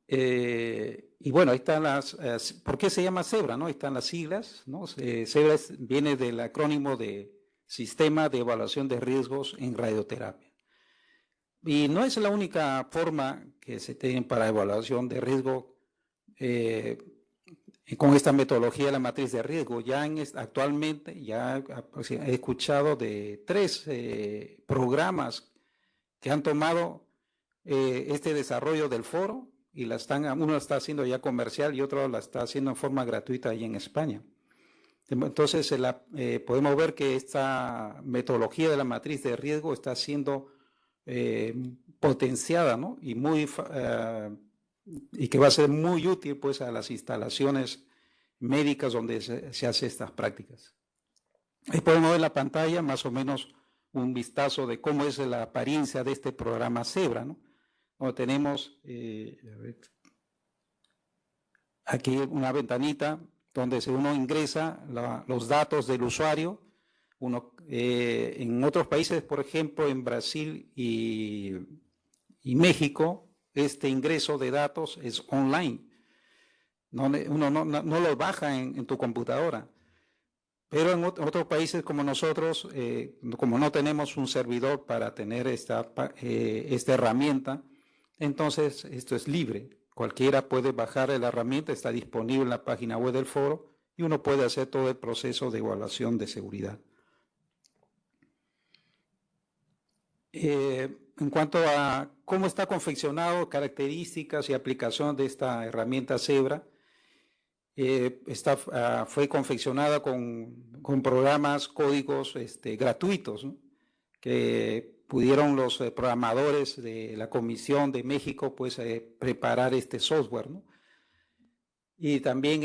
Y bueno, ahí están las, ¿por qué se llama CEBRA? ¿No? Ahí están las siglas, ¿no? CEBRA viene del acrónimo de Sistema de Evaluación de Riesgos en Radioterapia. Y no es la única forma que se tiene para evaluación de riesgo con esta metodología de la matriz de riesgo. Ya actualmente ya he escuchado de 3 programas que han tomado este desarrollo del foro y uno lo está haciendo ya comercial y otro la está haciendo en forma gratuita ahí en España. Entonces podemos ver que esta metodología de la matriz de riesgo está siendo potenciada, ¿no? Y que va a ser muy útil pues a las instalaciones médicas donde se hacen estas prácticas. Ahí podemos ver en la pantalla más o menos un vistazo de cómo es la apariencia de este programa CEBRA, ¿no? Donde tenemos aquí una ventanita donde uno ingresa los datos del usuario. En otros países, por ejemplo, en Brasil y México, este ingreso de datos es online. Uno no lo baja en tu computadora. Pero en otros países como nosotros, como no tenemos un servidor para tener esta herramienta, entonces esto es libre. Cualquiera puede bajar la herramienta, está disponible en la página web del foro y uno puede hacer todo el proceso de evaluación de seguridad. En cuanto a cómo está confeccionado, características y aplicación de esta herramienta CEBRA, fue confeccionada con programas, códigos gratuitos, ¿no? Que pudieron los programadores de la Comisión de México pues, preparar este software, ¿no? Y también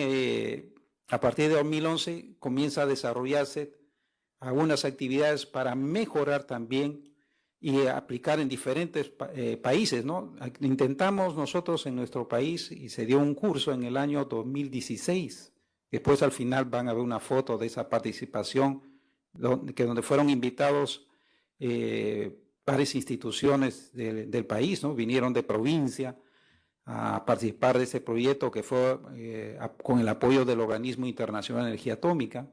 a partir de 2011 comienza a desarrollarse algunas actividades para mejorar también y aplicar en diferentes países, ¿no? Intentamos nosotros en nuestro país y se dio un curso en el año 2016. Después al final van a ver una foto de esa participación donde fueron invitados varias instituciones del país, ¿no? Vinieron de provincia a participar de ese proyecto que fue con el apoyo del Organismo Internacional de Energía Atómica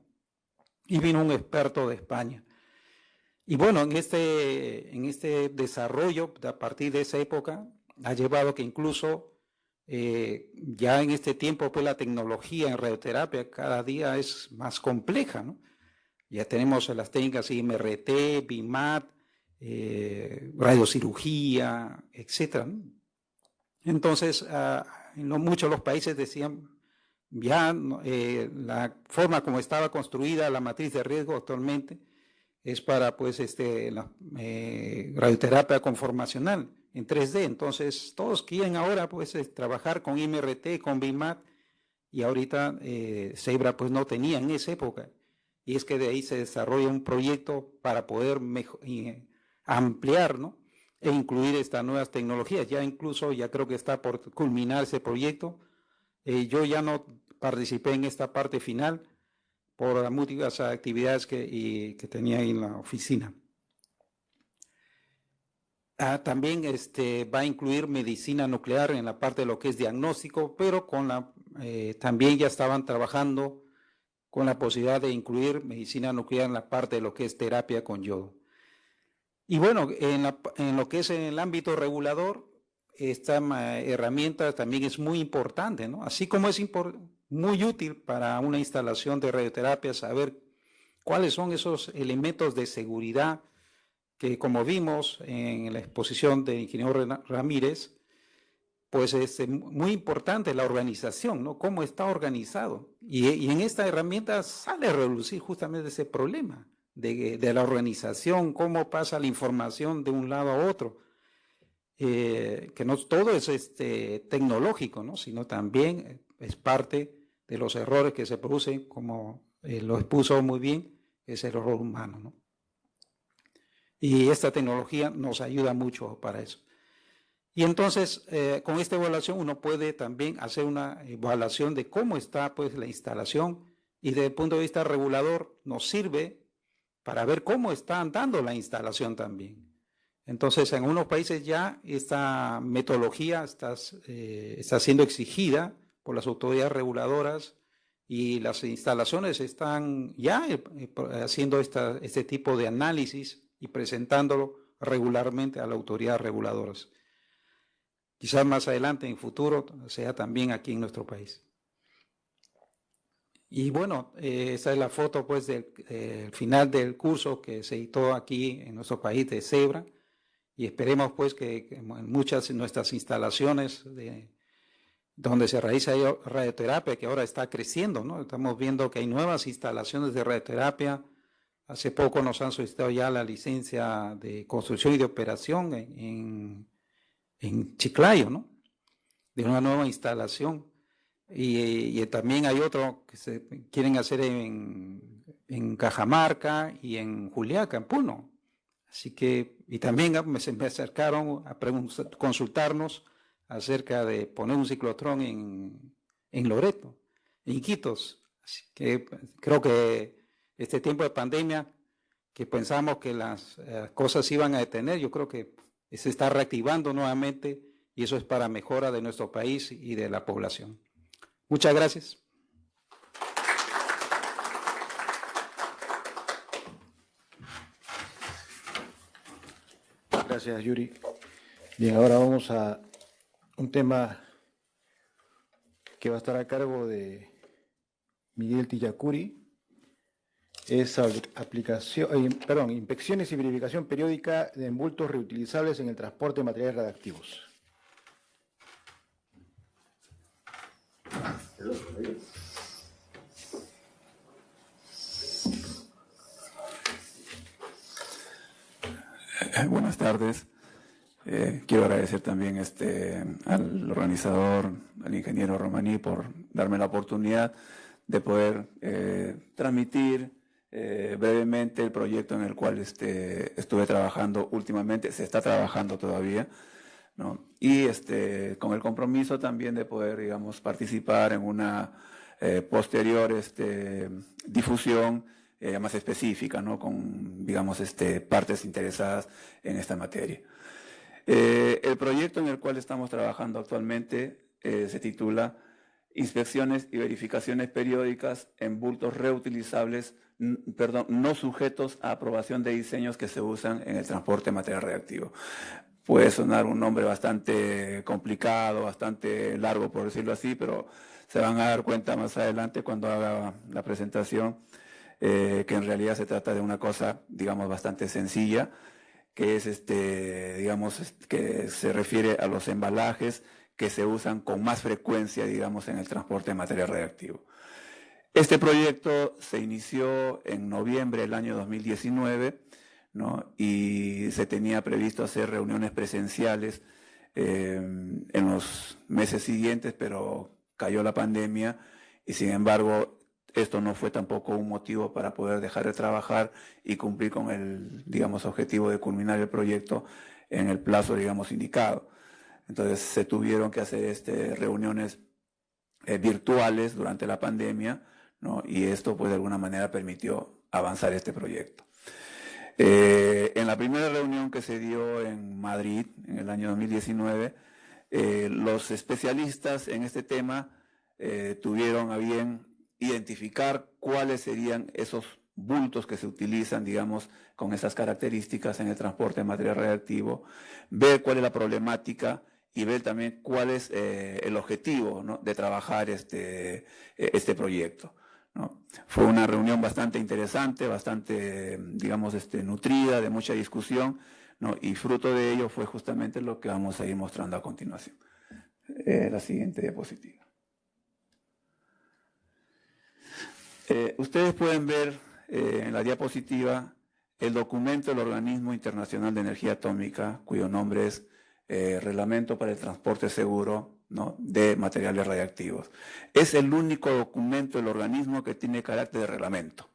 y vino un experto de España. Y bueno, en este desarrollo, a partir de esa época, ha llevado que incluso ya en este tiempo, pues la tecnología en radioterapia cada día es más compleja, ¿no? Ya tenemos las técnicas IMRT, BIMAT, radiocirugía, etc. Entonces, muchos de los países decían, ya la forma como estaba construida la matriz de riesgo actualmente es para pues la radioterapia conformacional en 3D. Entonces todos quieren ahora pues trabajar con IMRT, con BIMAT, y ahorita Zebra pues no tenía en esa época, y es que de ahí se desarrolla un proyecto para poder ampliar, ¿no?, e incluir estas nuevas tecnologías. Ya incluso ya creo que está por culminar ese proyecto. Yo ya no participé en esta parte final por las múltiples actividades que tenía en la oficina. También va a incluir medicina nuclear en la parte de lo que es diagnóstico, pero también ya estaban trabajando con la posibilidad de incluir medicina nuclear en la parte de lo que es terapia con yodo. Y bueno, en lo que es en el ámbito regulador, esta herramienta también es muy importante, ¿no? Así como es muy útil para una instalación de radioterapia saber cuáles son esos elementos de seguridad que, como vimos en la exposición del ingeniero Ramírez, pues es muy importante la organización, ¿no? Cómo está organizado. Y en esta herramienta sale a relucir justamente ese problema de la organización, cómo pasa la información de un lado a otro. Que no todo es tecnológico, ¿no?, sino también es parte de los errores que se producen, como lo expuso muy bien, es el error humano, ¿no? Y esta tecnología nos ayuda mucho para eso. Y entonces, con esta evaluación uno puede también hacer una evaluación de cómo está pues la instalación, y desde el punto de vista regulador nos sirve para ver cómo está andando la instalación también. Entonces, en algunos países ya esta metodología está siendo exigida por las autoridades reguladoras, y las instalaciones están ya haciendo este tipo de análisis y presentándolo regularmente a las autoridades reguladoras. Quizás más adelante, en el futuro, sea también aquí en nuestro país. Y bueno, esa es la foto pues del final del curso que se dictó aquí en nuestro país de Zebra, y esperemos pues que en muchas de nuestras instalaciones donde se realiza radioterapia, que ahora está creciendo, ¿no? Estamos viendo que hay nuevas instalaciones de radioterapia. Hace poco nos han solicitado ya la licencia de construcción y de operación en Chiclayo, ¿no?, de una nueva instalación. Y también hay otro que se quieren hacer en Cajamarca y en Juliaca, en Puno. Así que, y también me acercaron a consultarnos acerca de poner un ciclotrón en Loreto, en Iquitos. Así que creo que este tiempo de pandemia, que pensamos que las cosas iban a detener, yo creo que se está reactivando nuevamente, y eso es para mejora de nuestro país y de la población. Muchas gracias. Gracias, Yuri. Bien, ahora vamos a un tema que va a estar a cargo de Miguel Tillacuri. Es inspecciones y verificación periódica de envoltos reutilizables en el transporte de materiales radiactivos. Buenas tardes. Quiero agradecer también al organizador, al ingeniero Romaní, por darme la oportunidad de poder transmitir brevemente el proyecto en el cual estuve trabajando últimamente, se está trabajando todavía, ¿no? Y con el compromiso también de poder, digamos, participar en una posterior difusión más específica, ¿no?, con, digamos, partes interesadas en esta materia. El proyecto en el cual estamos trabajando actualmente se titula Inspecciones y verificaciones periódicas en bultos reutilizables, no sujetos a aprobación de diseños que se usan en el transporte de material radiactivo. Puede sonar un nombre bastante complicado, bastante largo, por decirlo así, pero se van a dar cuenta más adelante cuando haga la presentación que en realidad se trata de una cosa, digamos, bastante sencilla, que es, digamos, que se refiere a los embalajes que se usan con más frecuencia, digamos, en el transporte de material radiactivo. Este proyecto se inició en noviembre del año 2019, ¿no? Y se tenía previsto hacer reuniones presenciales en los meses siguientes, pero cayó la pandemia y sin embargo esto no fue tampoco un motivo para poder dejar de trabajar y cumplir con el, digamos, objetivo de culminar el proyecto en el plazo, digamos, indicado. Entonces se tuvieron que hacer reuniones virtuales durante la pandemia, ¿no? Y esto pues de alguna manera permitió avanzar este proyecto. En la primera reunión que se dio en Madrid en el año 2019, los especialistas en este tema tuvieron a bien identificar cuáles serían esos bultos que se utilizan, digamos, con esas características en el transporte de material radiactivo, ver cuál es la problemática y ver también cuál es el objetivo, ¿no?, de trabajar este proyecto, ¿no? Fue una reunión bastante interesante, bastante, digamos, nutrida, de mucha discusión, ¿no? Y fruto de ello fue justamente lo que vamos a ir mostrando a continuación. La siguiente diapositiva. Ustedes pueden ver en la diapositiva el documento del Organismo Internacional de Energía Atómica, cuyo nombre es Reglamento para el Transporte Seguro, ¿no?, de Materiales Radiactivos. Es el único documento del organismo que tiene carácter de reglamento.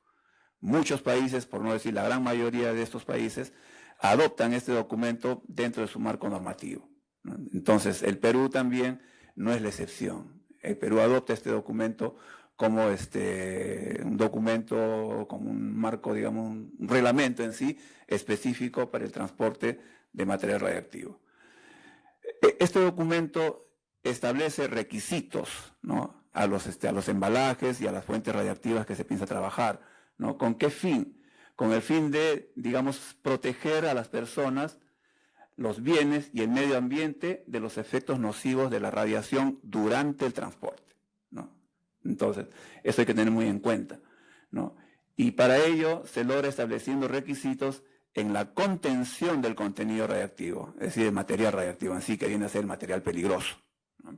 Muchos países, por no decir la gran mayoría de estos países, adoptan este documento dentro de su marco normativo, ¿no? Entonces, el Perú también no es la excepción. El Perú adopta este documento como un documento, como un marco, digamos, un reglamento en sí específico para el transporte de material radiactivo. Este documento establece requisitos, ¿no?, a los embalajes y a las fuentes radiactivas que se piensa trabajar, ¿no? ¿Con qué fin? Con el fin de, digamos, proteger a las personas, los bienes y el medio ambiente de los efectos nocivos de la radiación durante el transporte, ¿no? Entonces, eso hay que tener muy en cuenta, ¿no? Y para ello se logra estableciendo requisitos en la contención del contenido radiactivo, es decir, el material radiactivo en sí, que viene a ser el material peligroso, ¿no?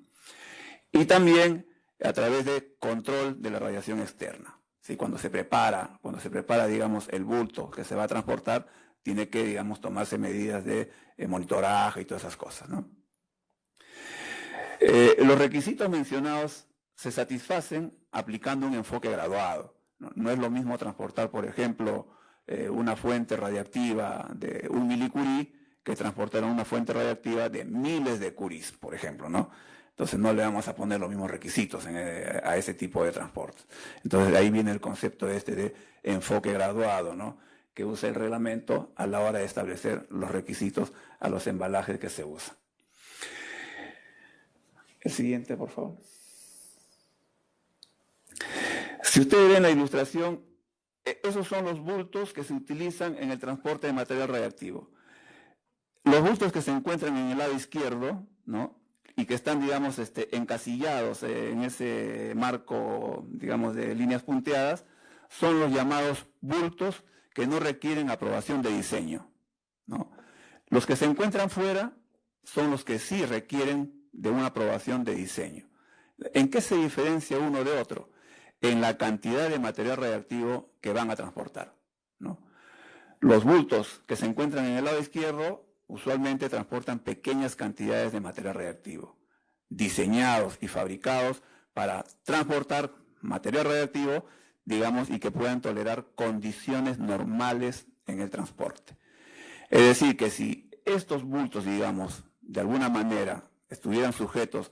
Y también a través de control de la radiación externa. ¿Sí? Cuando se prepara, digamos, el bulto que se va a transportar, tiene que, digamos, tomarse medidas de monitoraje y todas esas cosas, ¿no? Los requisitos mencionados se satisfacen aplicando un enfoque graduado, ¿no? No es lo mismo transportar, por ejemplo, una fuente radiactiva de 1 milicurie que transportar una fuente radiactiva de miles de curies, por ejemplo, ¿no? Entonces no le vamos a poner los mismos requisitos a ese tipo de transporte. Entonces de ahí viene el concepto de enfoque graduado, ¿no?, que usa el reglamento a la hora de establecer los requisitos a los embalajes que se usan. El siguiente, por favor. Si ustedes ven la ilustración, esos son los bultos que se utilizan en el transporte de material radiactivo. Los bultos que se encuentran en el lado izquierdo, ¿no?, y que están, digamos, encasillados en ese marco, digamos, de líneas punteadas, son los llamados bultos que no requieren aprobación de diseño, ¿no? Los que se encuentran fuera son los que sí requieren de una aprobación de diseño. ¿En qué se diferencia uno de otro? En la cantidad de material radiactivo que van a transportar, ¿no? Los bultos que se encuentran en el lado izquierdo usualmente transportan pequeñas cantidades de material radiactivo, diseñados y fabricados para transportar material radiactivo, digamos, y que puedan tolerar condiciones normales en el transporte. Es decir, que si estos bultos, digamos, de alguna manera estuvieran sujetos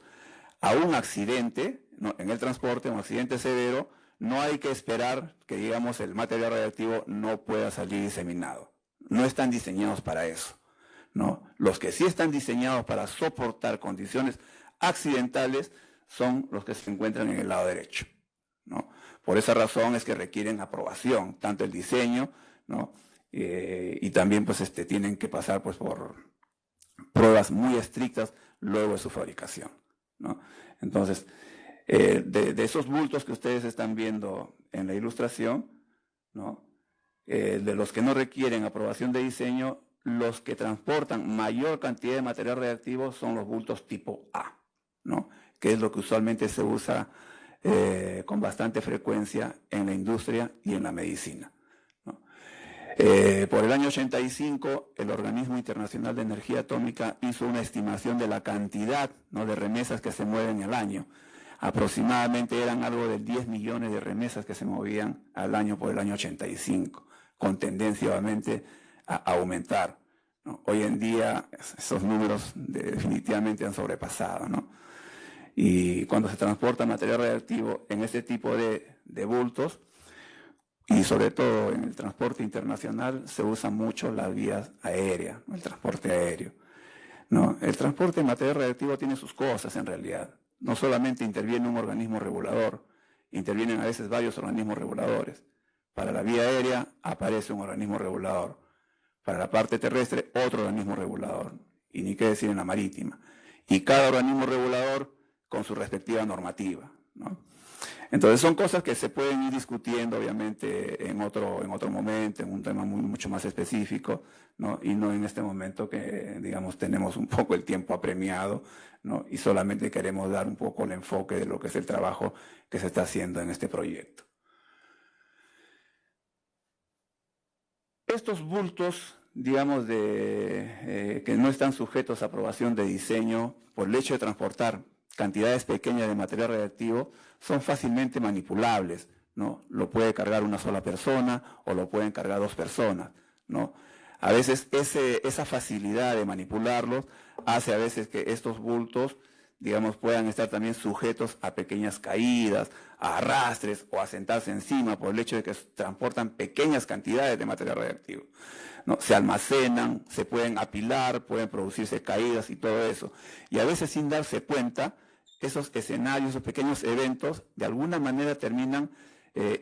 a un accidente, ¿no?, en el transporte, un accidente severo, no hay que esperar que, digamos, el material radiactivo no pueda salir diseminado. No están diseñados para eso, ¿no? Los que sí están diseñados para soportar condiciones accidentales son los que se encuentran en el lado derecho, ¿no? Por esa razón es que requieren aprobación, tanto el diseño, ¿no?, y también pues tienen que pasar pues por pruebas muy estrictas luego de su fabricación, ¿no? Entonces, de esos bultos que ustedes están viendo en la ilustración, ¿no? De los que no requieren aprobación de diseño, los que transportan mayor cantidad de material radiactivo son los bultos tipo A, ¿no? Que es lo que usualmente se usa con bastante frecuencia en la industria y en la medicina, ¿no? Por el año 85, el Organismo Internacional de Energía Atómica hizo una estimación de la cantidad, ¿no?, de remesas que se mueven al año. Aproximadamente eran algo de 10 millones de remesas que se movían al año por el año 85, con tendencia obviamente a aumentar, ¿no? Hoy en día esos números definitivamente han sobrepasado, ¿no? Y cuando se transporta material radiactivo en este tipo de bultos, y sobre todo en el transporte internacional, se usan mucho las vías aéreas, el transporte aéreo, ¿no? El transporte de material radiactivo tiene sus cosas en realidad. No solamente interviene un organismo regulador, intervienen a veces varios organismos reguladores. Para la vía aérea aparece un organismo regulador. Para la parte terrestre, otro organismo regulador. Y ni qué decir en la marítima. Y cada organismo regulador con su respectiva normativa, ¿no? Entonces son cosas que se pueden ir discutiendo obviamente en otro momento, en un tema mucho más específico, ¿no? Y no en este momento que, digamos, tenemos un poco el tiempo apremiado, ¿no? Y solamente queremos dar un poco el enfoque de lo que es el trabajo que se está haciendo en este proyecto. Estos bultos, digamos, que no están sujetos a aprobación de diseño por el hecho de transportar cantidades pequeñas de material radiactivo, son fácilmente manipulables, ¿no? Lo puede cargar una sola persona o lo pueden cargar dos personas, ¿no? A veces esa facilidad de manipularlos hace a veces que estos bultos, digamos, puedan estar también sujetos a pequeñas caídas, a arrastres o a sentarse encima por el hecho de que transportan pequeñas cantidades de material radiactivo, ¿no? Se almacenan, se pueden apilar, pueden producirse caídas y todo eso. Y a veces sin darse cuenta, esos escenarios, esos pequeños eventos, de alguna manera terminan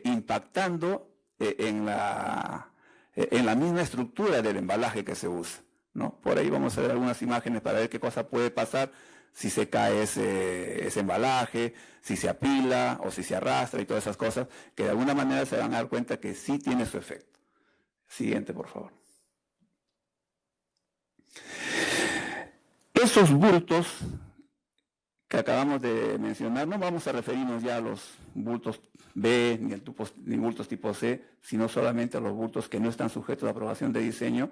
impactando en la misma estructura del embalaje que se usa, ¿no? Por ahí vamos a ver algunas imágenes para ver qué cosa puede pasar si se cae ese embalaje, si se apila o si se arrastra y todas esas cosas, que de alguna manera se van a dar cuenta que sí tiene su efecto. Siguiente, por favor. Esos bultos que acabamos de mencionar, no vamos a referirnos ya a los bultos B ni bultos tipo C, sino solamente a los bultos que no están sujetos a aprobación de diseño.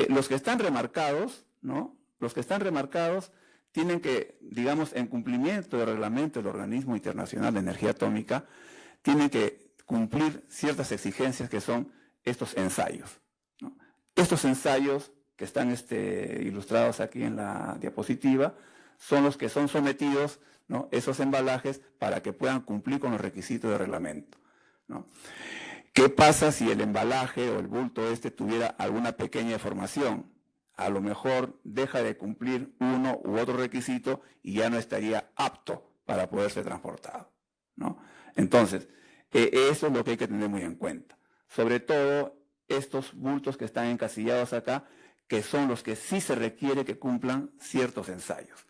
Los que están remarcados, ¿no? Los que están remarcados tienen que, digamos, en cumplimiento del reglamento del Organismo Internacional de Energía Atómica, tienen que cumplir ciertas exigencias que son estos ensayos, ¿no? Estos ensayos que están ilustrados aquí en la diapositiva son los que son sometidos, ¿no?, esos embalajes para que puedan cumplir con los requisitos del reglamento, ¿no? ¿Qué pasa si el embalaje o el bulto tuviera alguna pequeña deformación? A lo mejor deja de cumplir uno u otro requisito y ya no estaría apto para poder ser transportado, ¿no? Entonces, eso es lo que hay que tener muy en cuenta. Sobre todo estos bultos que están encasillados acá, que son los que sí se requiere que cumplan ciertos ensayos.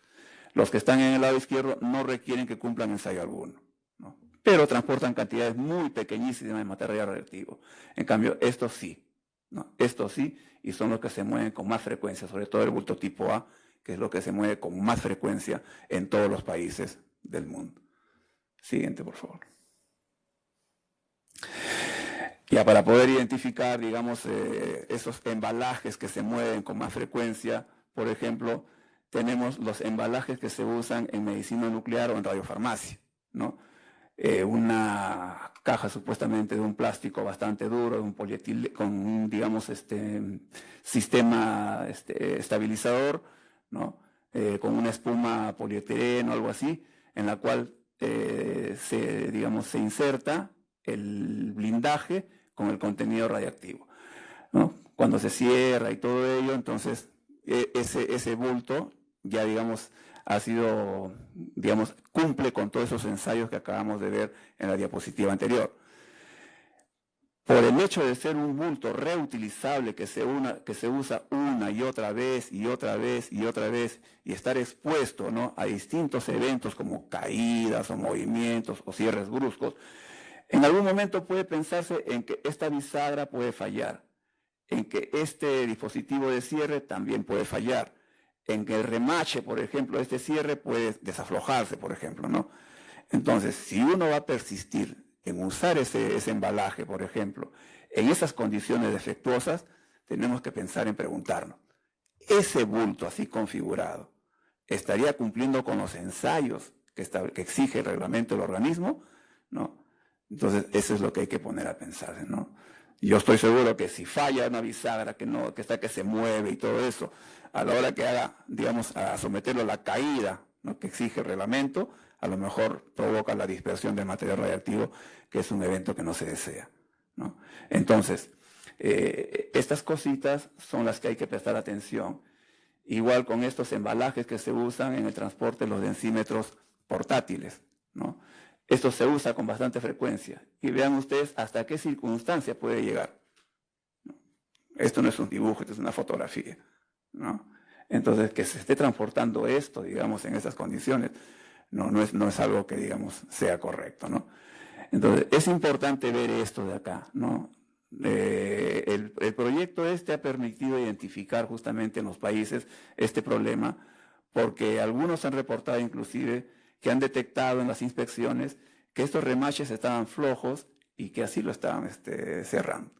Los que están en el lado izquierdo no requieren que cumplan ensayo alguno, ¿no? Pero transportan cantidades muy pequeñísimas de material radiactivo. En cambio, estos sí, ¿no? Estos sí, y son los que se mueven con más frecuencia, sobre todo el bulto tipo A, que es lo que se mueve con más frecuencia en todos los países del mundo. Siguiente, por favor. Ya para poder identificar, digamos, esos embalajes que se mueven con más frecuencia, por ejemplo, tenemos los embalajes que se usan en medicina nuclear o en radiofarmacia, ¿no? Una caja supuestamente de un plástico bastante duro, de un polietileno, con un, digamos, sistema estabilizador, ¿no? Con una espuma polietileno o algo así, en la cual se inserta el blindaje con el contenido radiactivo, ¿no? Cuando se cierra y todo ello, entonces ese bulto ya, digamos, ha sido, digamos, cumple con todos esos ensayos que acabamos de ver en la diapositiva anterior. Por el hecho de ser un bulto reutilizable que se usa una y otra vez y otra vez y otra vez y estar expuesto, ¿no?, a distintos eventos como caídas o movimientos o cierres bruscos, En algún momento puede pensarse en que esta bisagra puede fallar, en que este dispositivo de cierre también puede fallar, en que el remache, por ejemplo, de este cierre puede desaflojarse, por ejemplo, ¿no? Entonces, si uno va a persistir en usar ese embalaje, por ejemplo, en esas condiciones defectuosas, tenemos que pensar en preguntarnos, ¿ese bulto así configurado estaría cumpliendo con los ensayos que exige el reglamento del organismo? ¿No? Entonces, eso es lo que hay que poner a pensar, ¿no? Yo estoy seguro que si falla una bisagra que se mueve y todo eso, a la hora que haga, digamos, a someterlo a la caída, ¿no?, que exige el reglamento, a lo mejor provoca la dispersión del material radiactivo, que es un evento que no se desea, ¿no? Entonces, estas cositas son las que hay que prestar atención. Igual con estos embalajes que se usan en el transporte de los densímetros portátiles, ¿no? Esto se usa con bastante frecuencia. Y vean ustedes hasta qué circunstancia puede llegar. Esto no es un dibujo, esto es una fotografía, ¿no? Entonces, que se esté transportando esto, digamos, en esas condiciones, no es algo que, digamos, sea correcto, ¿no? Entonces, es importante ver esto de acá, ¿no? El proyecto ha permitido identificar justamente en los países este problema, porque algunos han reportado inclusive que han detectado en las inspecciones que estos remaches estaban flojos y que así lo estaban cerrando,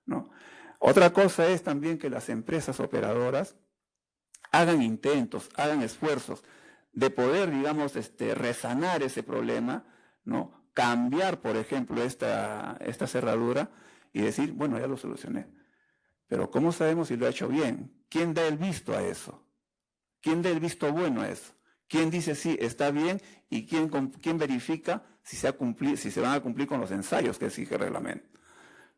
¿no? Otra cosa es también que las empresas operadoras hagan intentos, hagan esfuerzos de poder, digamos, resanar ese problema, ¿no? Cambiar, por ejemplo, esta cerradura y decir, bueno, ya lo solucioné. Pero ¿cómo sabemos si lo ha hecho bien? ¿Quién da el visto a eso? ¿Quién da el visto bueno a eso? ¿Quién dice sí, está bien? ¿Y quién verifica si se van a cumplir con los ensayos que exige el reglamento?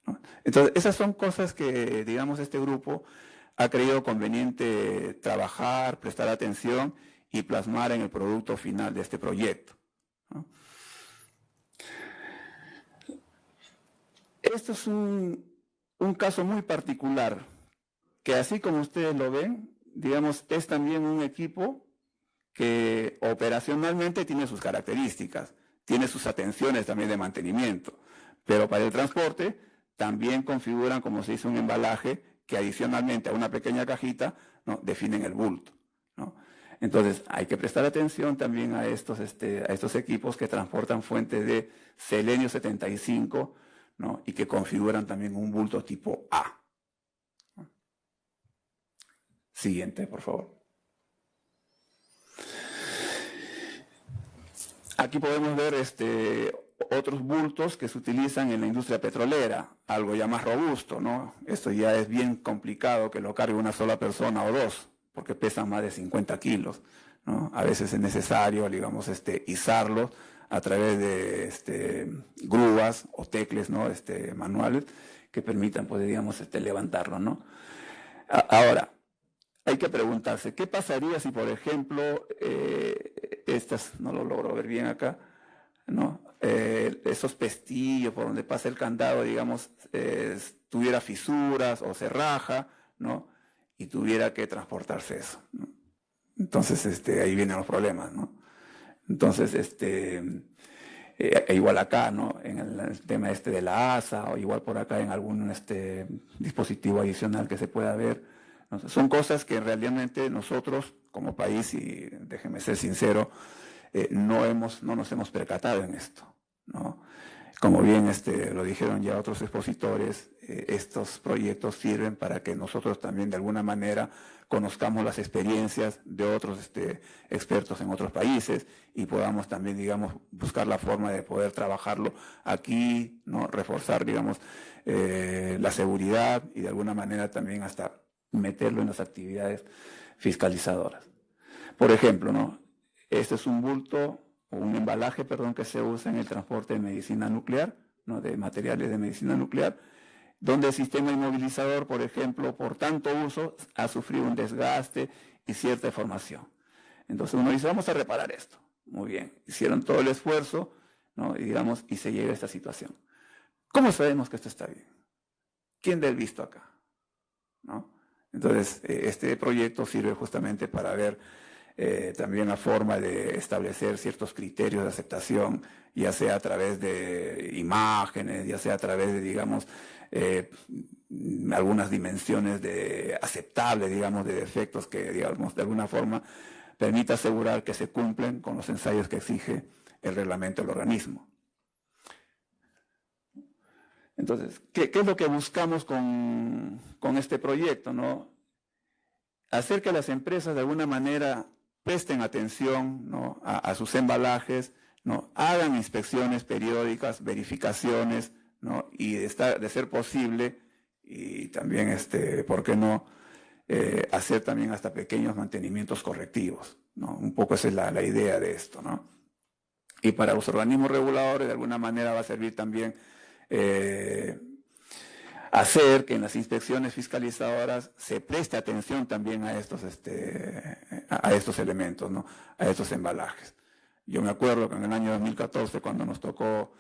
¿No? Entonces, esas son cosas que, digamos, este grupo ha creído conveniente trabajar, prestar atención y plasmar en el producto final de este proyecto, ¿no? Esto es un caso muy particular, que así como ustedes lo ven, digamos, es también un equipo que operacionalmente tiene sus características, tiene sus atenciones también de mantenimiento, pero para el transporte también configuran, como se dice, un embalaje que adicionalmente a una pequeña cajita, ¿no?, definen el bulto, ¿no? Entonces hay que prestar atención también a estos equipos que transportan fuentes de selenio 75, ¿no?, y que configuran también un bulto tipo A. Siguiente, por favor. Aquí podemos ver otros bultos que se utilizan en la industria petrolera, algo ya más robusto, ¿no? Esto ya es bien complicado que lo cargue una sola persona o dos, porque pesan más de 50 kilos, ¿no? A veces es necesario, digamos, izarlos a través de grúas o tecles, ¿no?, manuales que permitan, pues, digamos, levantarlo, ¿no? Ahora, hay que preguntarse, ¿qué pasaría si, por ejemplo, no lo logro ver bien acá, ¿no?, esos pestillos por donde pasa el candado, digamos, tuviera fisuras o se raja, ¿no?, y tuviera que transportarse eso, ¿no? Entonces, ahí vienen los problemas, ¿no? Entonces, igual acá, ¿no?, en el tema de la asa, o igual por acá en algún dispositivo adicional que se pueda ver. Entonces, son cosas que realmente nosotros como país, y déjeme ser sincero, no nos hemos percatado en esto, ¿no? Como bien lo dijeron ya otros expositores, estos proyectos sirven para que nosotros también de alguna manera conozcamos las experiencias de otros expertos en otros países y podamos también, digamos, buscar la forma de poder trabajarlo aquí, ¿no?, reforzar, digamos, la seguridad y de alguna manera también hasta meterlo en las actividades fiscalizadoras. Por ejemplo, ¿no?, este es un bulto o un embalaje, perdón, que se usa en el transporte de medicina nuclear, ¿no?, de materiales de medicina nuclear, donde el sistema inmovilizador, por ejemplo, por tanto uso, ha sufrido un desgaste y cierta deformación. Entonces uno dice, vamos a reparar esto. Muy bien, hicieron todo el esfuerzo, ¿no?, y digamos, y se llega a esta situación. ¿Cómo sabemos que esto está bien? ¿Quién da el visto acá? ¿No? Entonces, este proyecto sirve justamente para ver también la forma de establecer ciertos criterios de aceptación, ya sea a través de imágenes, ya sea a través de, digamos, algunas dimensiones aceptables, digamos, de defectos que, digamos, de alguna forma permita asegurar que se cumplen con los ensayos que exige el reglamento del organismo. Entonces, ¿qué es lo que buscamos con este proyecto, ¿no? Hacer que las empresas de alguna manera presten atención, ¿no?, a sus embalajes, ¿no?, hagan inspecciones periódicas, verificaciones, ¿no?, y de ser posible, y también, ¿por qué no?, hacer también hasta pequeños mantenimientos correctivos, ¿no? Un poco esa es la idea de esto, ¿no? Y para los organismos reguladores, de alguna manera va a servir también hacer que en las inspecciones fiscalizadoras se preste atención también a estos elementos, ¿no?, a estos embalajes. Yo me acuerdo que en el año 2014, cuando nos tocó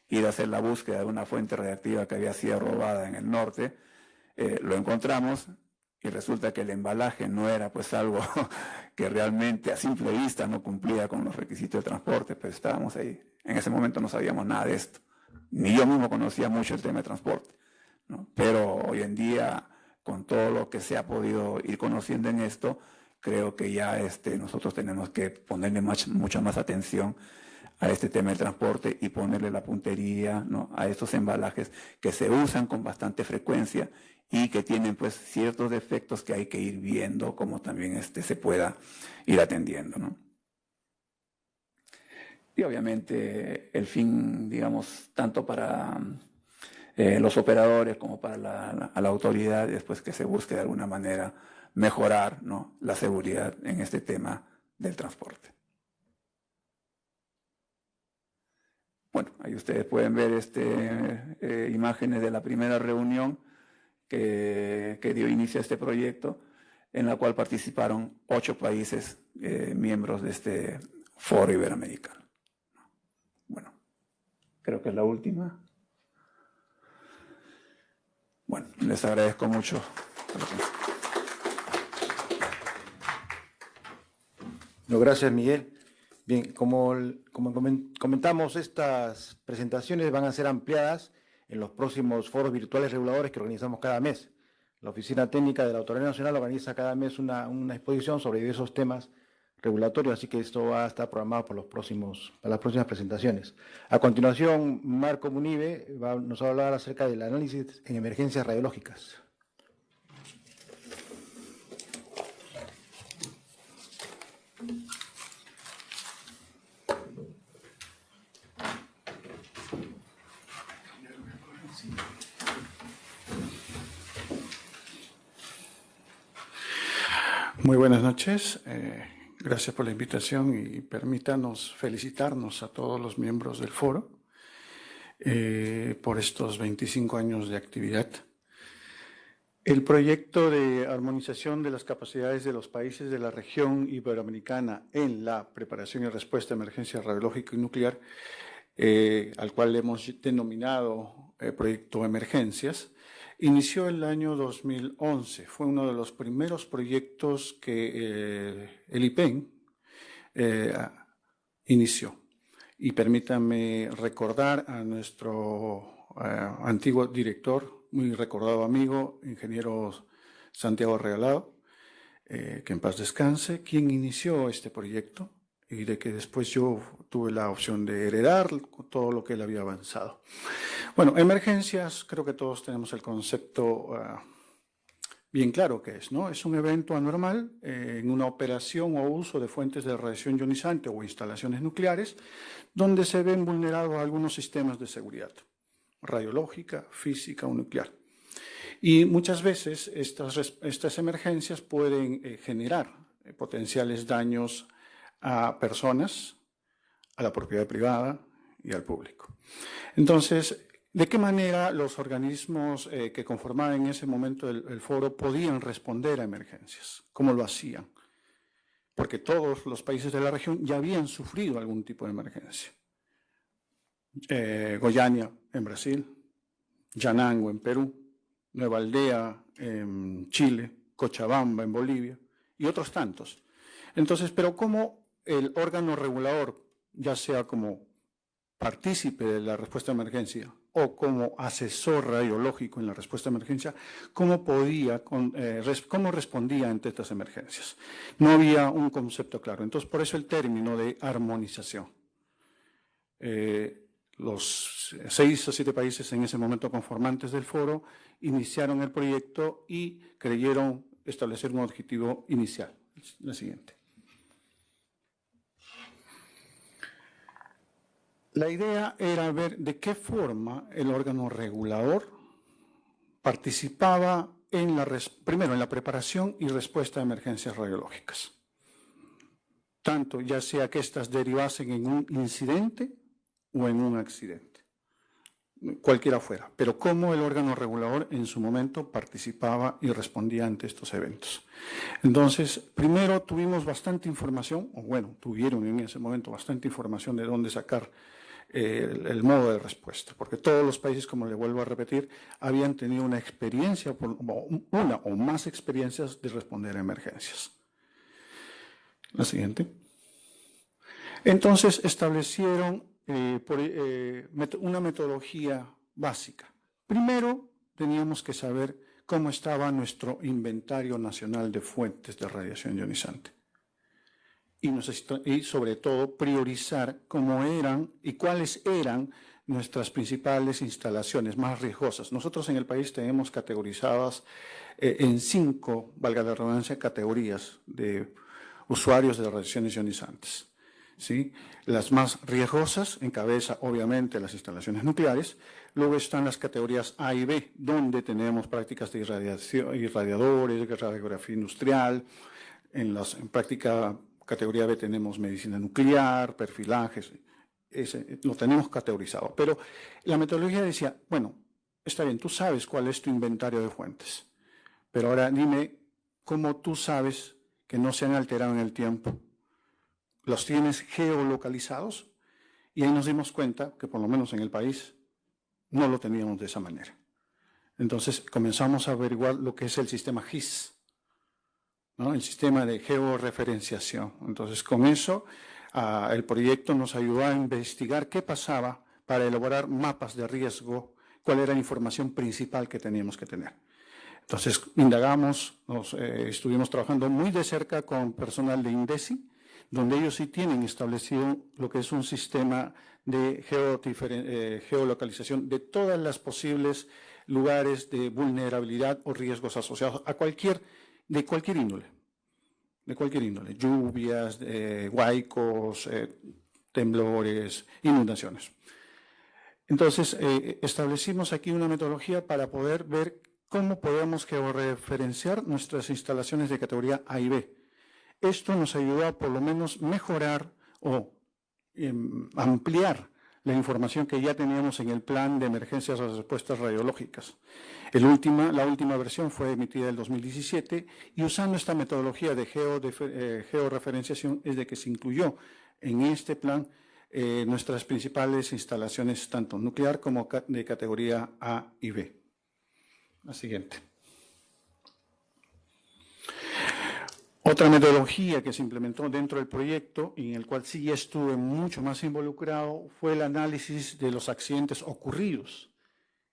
ir a hacer la búsqueda de una fuente radiactiva que había sido robada en el norte, lo encontramos y resulta que el embalaje no era pues algo que realmente a simple vista no cumplía con los requisitos de transporte, pues estábamos ahí. En ese momento no sabíamos nada de esto. Ni yo mismo conocía mucho el tema de transporte, ¿no? Pero hoy en día, con todo lo que se ha podido ir conociendo en esto, creo que ya nosotros tenemos que ponerle mucha más atención a este tema del transporte y ponerle la puntería, ¿no?, a estos embalajes que se usan con bastante frecuencia y que tienen pues ciertos defectos que hay que ir viendo como también se pueda ir atendiendo, ¿no? Y obviamente el fin, digamos, tanto para los operadores como para la autoridad, es pues que se busque de alguna manera mejorar, ¿no?, la seguridad en este tema del transporte. Bueno, ahí ustedes pueden ver imágenes de la primera reunión que dio inicio a este proyecto, en la cual participaron 8 países miembros de este Foro Iberoamericano. Bueno, creo que es la última. Bueno, les agradezco mucho. No, gracias, Miguel. Bien, como comentamos, estas presentaciones van a ser ampliadas en los próximos foros virtuales reguladores que organizamos cada mes. La Oficina Técnica de la Autoridad Nacional organiza cada mes una exposición sobre diversos temas regulatorios, así que esto va a estar programado para las próximas presentaciones. A continuación, Marco Munive nos va a hablar acerca del análisis en emergencias radiológicas. Muy buenas noches. Gracias por la invitación y permítanos felicitarnos a todos los miembros del foro por estos 25 años de actividad. El proyecto de armonización de las capacidades de los países de la región iberoamericana en la preparación y respuesta a emergencia radiológica y nuclear, al cual hemos denominado Proyecto Emergencias, inició el año 2011. Fue uno de los primeros proyectos que el IPEN inició. Y permítanme recordar a nuestro antiguo director, muy recordado amigo, ingeniero Santiago Regalado, que en paz descanse, quien inició este proyecto y de que después yo tuve la opción de heredar todo lo que él había avanzado. Bueno, emergencias, creo que todos tenemos el concepto bien claro que es, ¿no? Es un evento anormal en una operación o uso de fuentes de radiación ionizante o instalaciones nucleares donde se ven vulnerados algunos sistemas de seguridad radiológica, física o nuclear. Y muchas veces estas emergencias pueden generar potenciales daños a personas, a la propiedad privada y al público. Entonces, ¿de qué manera los organismos que conformaban en ese momento el foro podían responder a emergencias? ¿Cómo lo hacían? Porque todos los países de la región ya habían sufrido algún tipo de emergencia. Goiânia en Brasil, Yanango en Perú, Nueva Aldea en Chile, Cochabamba en Bolivia y otros tantos. Entonces, pero ¿cómo el órgano regulador, ya sea como partícipe de la respuesta de emergencia o como asesor radiológico en la respuesta de emergencia, cómo respondía ante estas emergencias? No había un concepto claro. Entonces, por eso el término de armonización. Los 6 o 7 países en ese momento conformantes del foro iniciaron el proyecto y creyeron establecer un objetivo inicial. La siguiente. La idea era ver de qué forma el órgano regulador participaba primero en la preparación y respuesta a emergencias radiológicas, tanto ya sea que éstas derivasen en un incidente o en un accidente, cualquiera fuera, pero cómo el órgano regulador en su momento participaba y respondía ante estos eventos. Entonces, primero tuvimos bastante información, o bueno, tuvieron en ese momento bastante información de dónde sacar el modo de respuesta, porque todos los países, como le vuelvo a repetir, habían tenido una experiencia, una o más experiencias de responder a emergencias. La siguiente. Entonces, establecieron una metodología básica. Primero, teníamos que saber cómo estaba nuestro inventario nacional de fuentes de radiación ionizante. Y sobre todo, priorizar cómo eran y cuáles eran nuestras principales instalaciones más riesgosas. Nosotros en el país tenemos categorizadas en 5, valga la redundancia, categorías de usuarios de radiaciones ionizantes. ¿Sí? Las más riesgosas encabeza obviamente las instalaciones nucleares, luego están las categorías A y B, donde tenemos prácticas de irradiadores, radiografía industrial, en práctica categoría B tenemos medicina nuclear, perfilajes, lo tenemos categorizado. Pero la metodología decía, bueno, está bien, tú sabes cuál es tu inventario de fuentes, pero ahora dime cómo tú sabes que no se han alterado en el tiempo. ¿Los tienes geolocalizados? Y ahí nos dimos cuenta que por lo menos en el país no lo teníamos de esa manera. Entonces comenzamos a averiguar lo que es el sistema GIS, ¿no? El sistema de georreferenciación. Entonces con eso el proyecto nos ayudó a investigar qué pasaba para elaborar mapas de riesgo, cuál era la información principal que teníamos que tener. Entonces indagamos, estuvimos trabajando muy de cerca con personal de INDECI, donde ellos sí tienen establecido lo que es un sistema de geolocalización de todas las posibles lugares de vulnerabilidad o riesgos asociados a de cualquier índole, lluvias, huaicos, temblores, inundaciones. Entonces, establecimos aquí una metodología para poder ver cómo podemos georreferenciar nuestras instalaciones de categoría A y B. Esto nos ayudó a por lo menos mejorar o ampliar la información que ya teníamos en el plan de emergencias y respuestas radiológicas. La última versión fue emitida en el 2017 y usando esta metodología de georreferenciación es de que se incluyó en este plan nuestras principales instalaciones, tanto nuclear como de categoría A y B. La siguiente. Otra metodología que se implementó dentro del proyecto y en el cual sí estuve mucho más involucrado fue el análisis de los accidentes ocurridos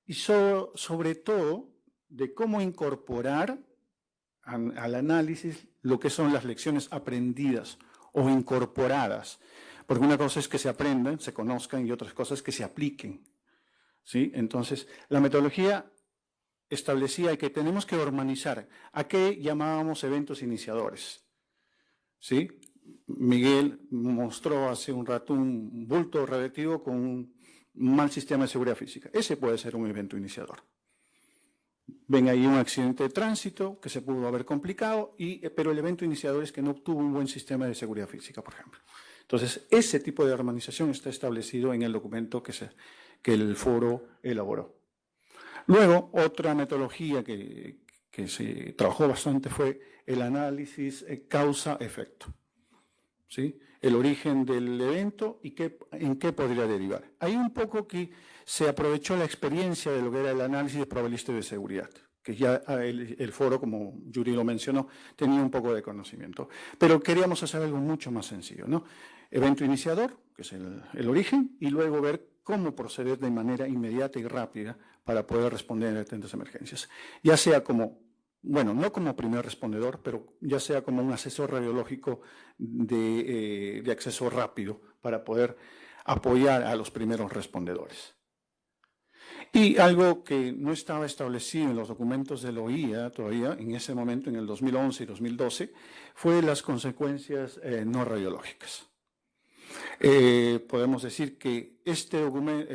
y sobre todo de cómo incorporar al análisis lo que son las lecciones aprendidas o incorporadas, porque una cosa es que se aprendan, se conozcan y otras cosas que se apliquen, ¿sí? Entonces, la metodología establecía que tenemos que organizar a qué llamábamos eventos iniciadores. ¿Sí? Miguel mostró hace un rato un bulto radiactivo con un mal sistema de seguridad física. Ese puede ser un evento iniciador. Ven ahí un accidente de tránsito que se pudo haber complicado, pero el evento iniciador es que no obtuvo un buen sistema de seguridad física, por ejemplo. Entonces, ese tipo de armonización está establecido en el documento que el foro elaboró. Luego, otra metodología que se trabajó bastante fue el análisis causa-efecto, ¿sí? El origen del evento y en qué podría derivar. Hay un poco que se aprovechó la experiencia de lo que era el análisis probabilístico de seguridad. que ya el foro, como Yuri lo mencionó, tenía un poco de conocimiento. Pero queríamos hacer algo mucho más sencillo, ¿no? Evento iniciador, que es el origen, y luego ver cómo proceder de manera inmediata y rápida para poder responder a distintas emergencias. Ya sea como, bueno, no como primer respondedor, pero ya sea como un asesor radiológico de acceso rápido para poder apoyar a los primeros respondedores. Y algo que no estaba establecido en los documentos de la OIA todavía, en ese momento, en el 2011 y 2012, fue las consecuencias no radiológicas. Podemos decir que este documento,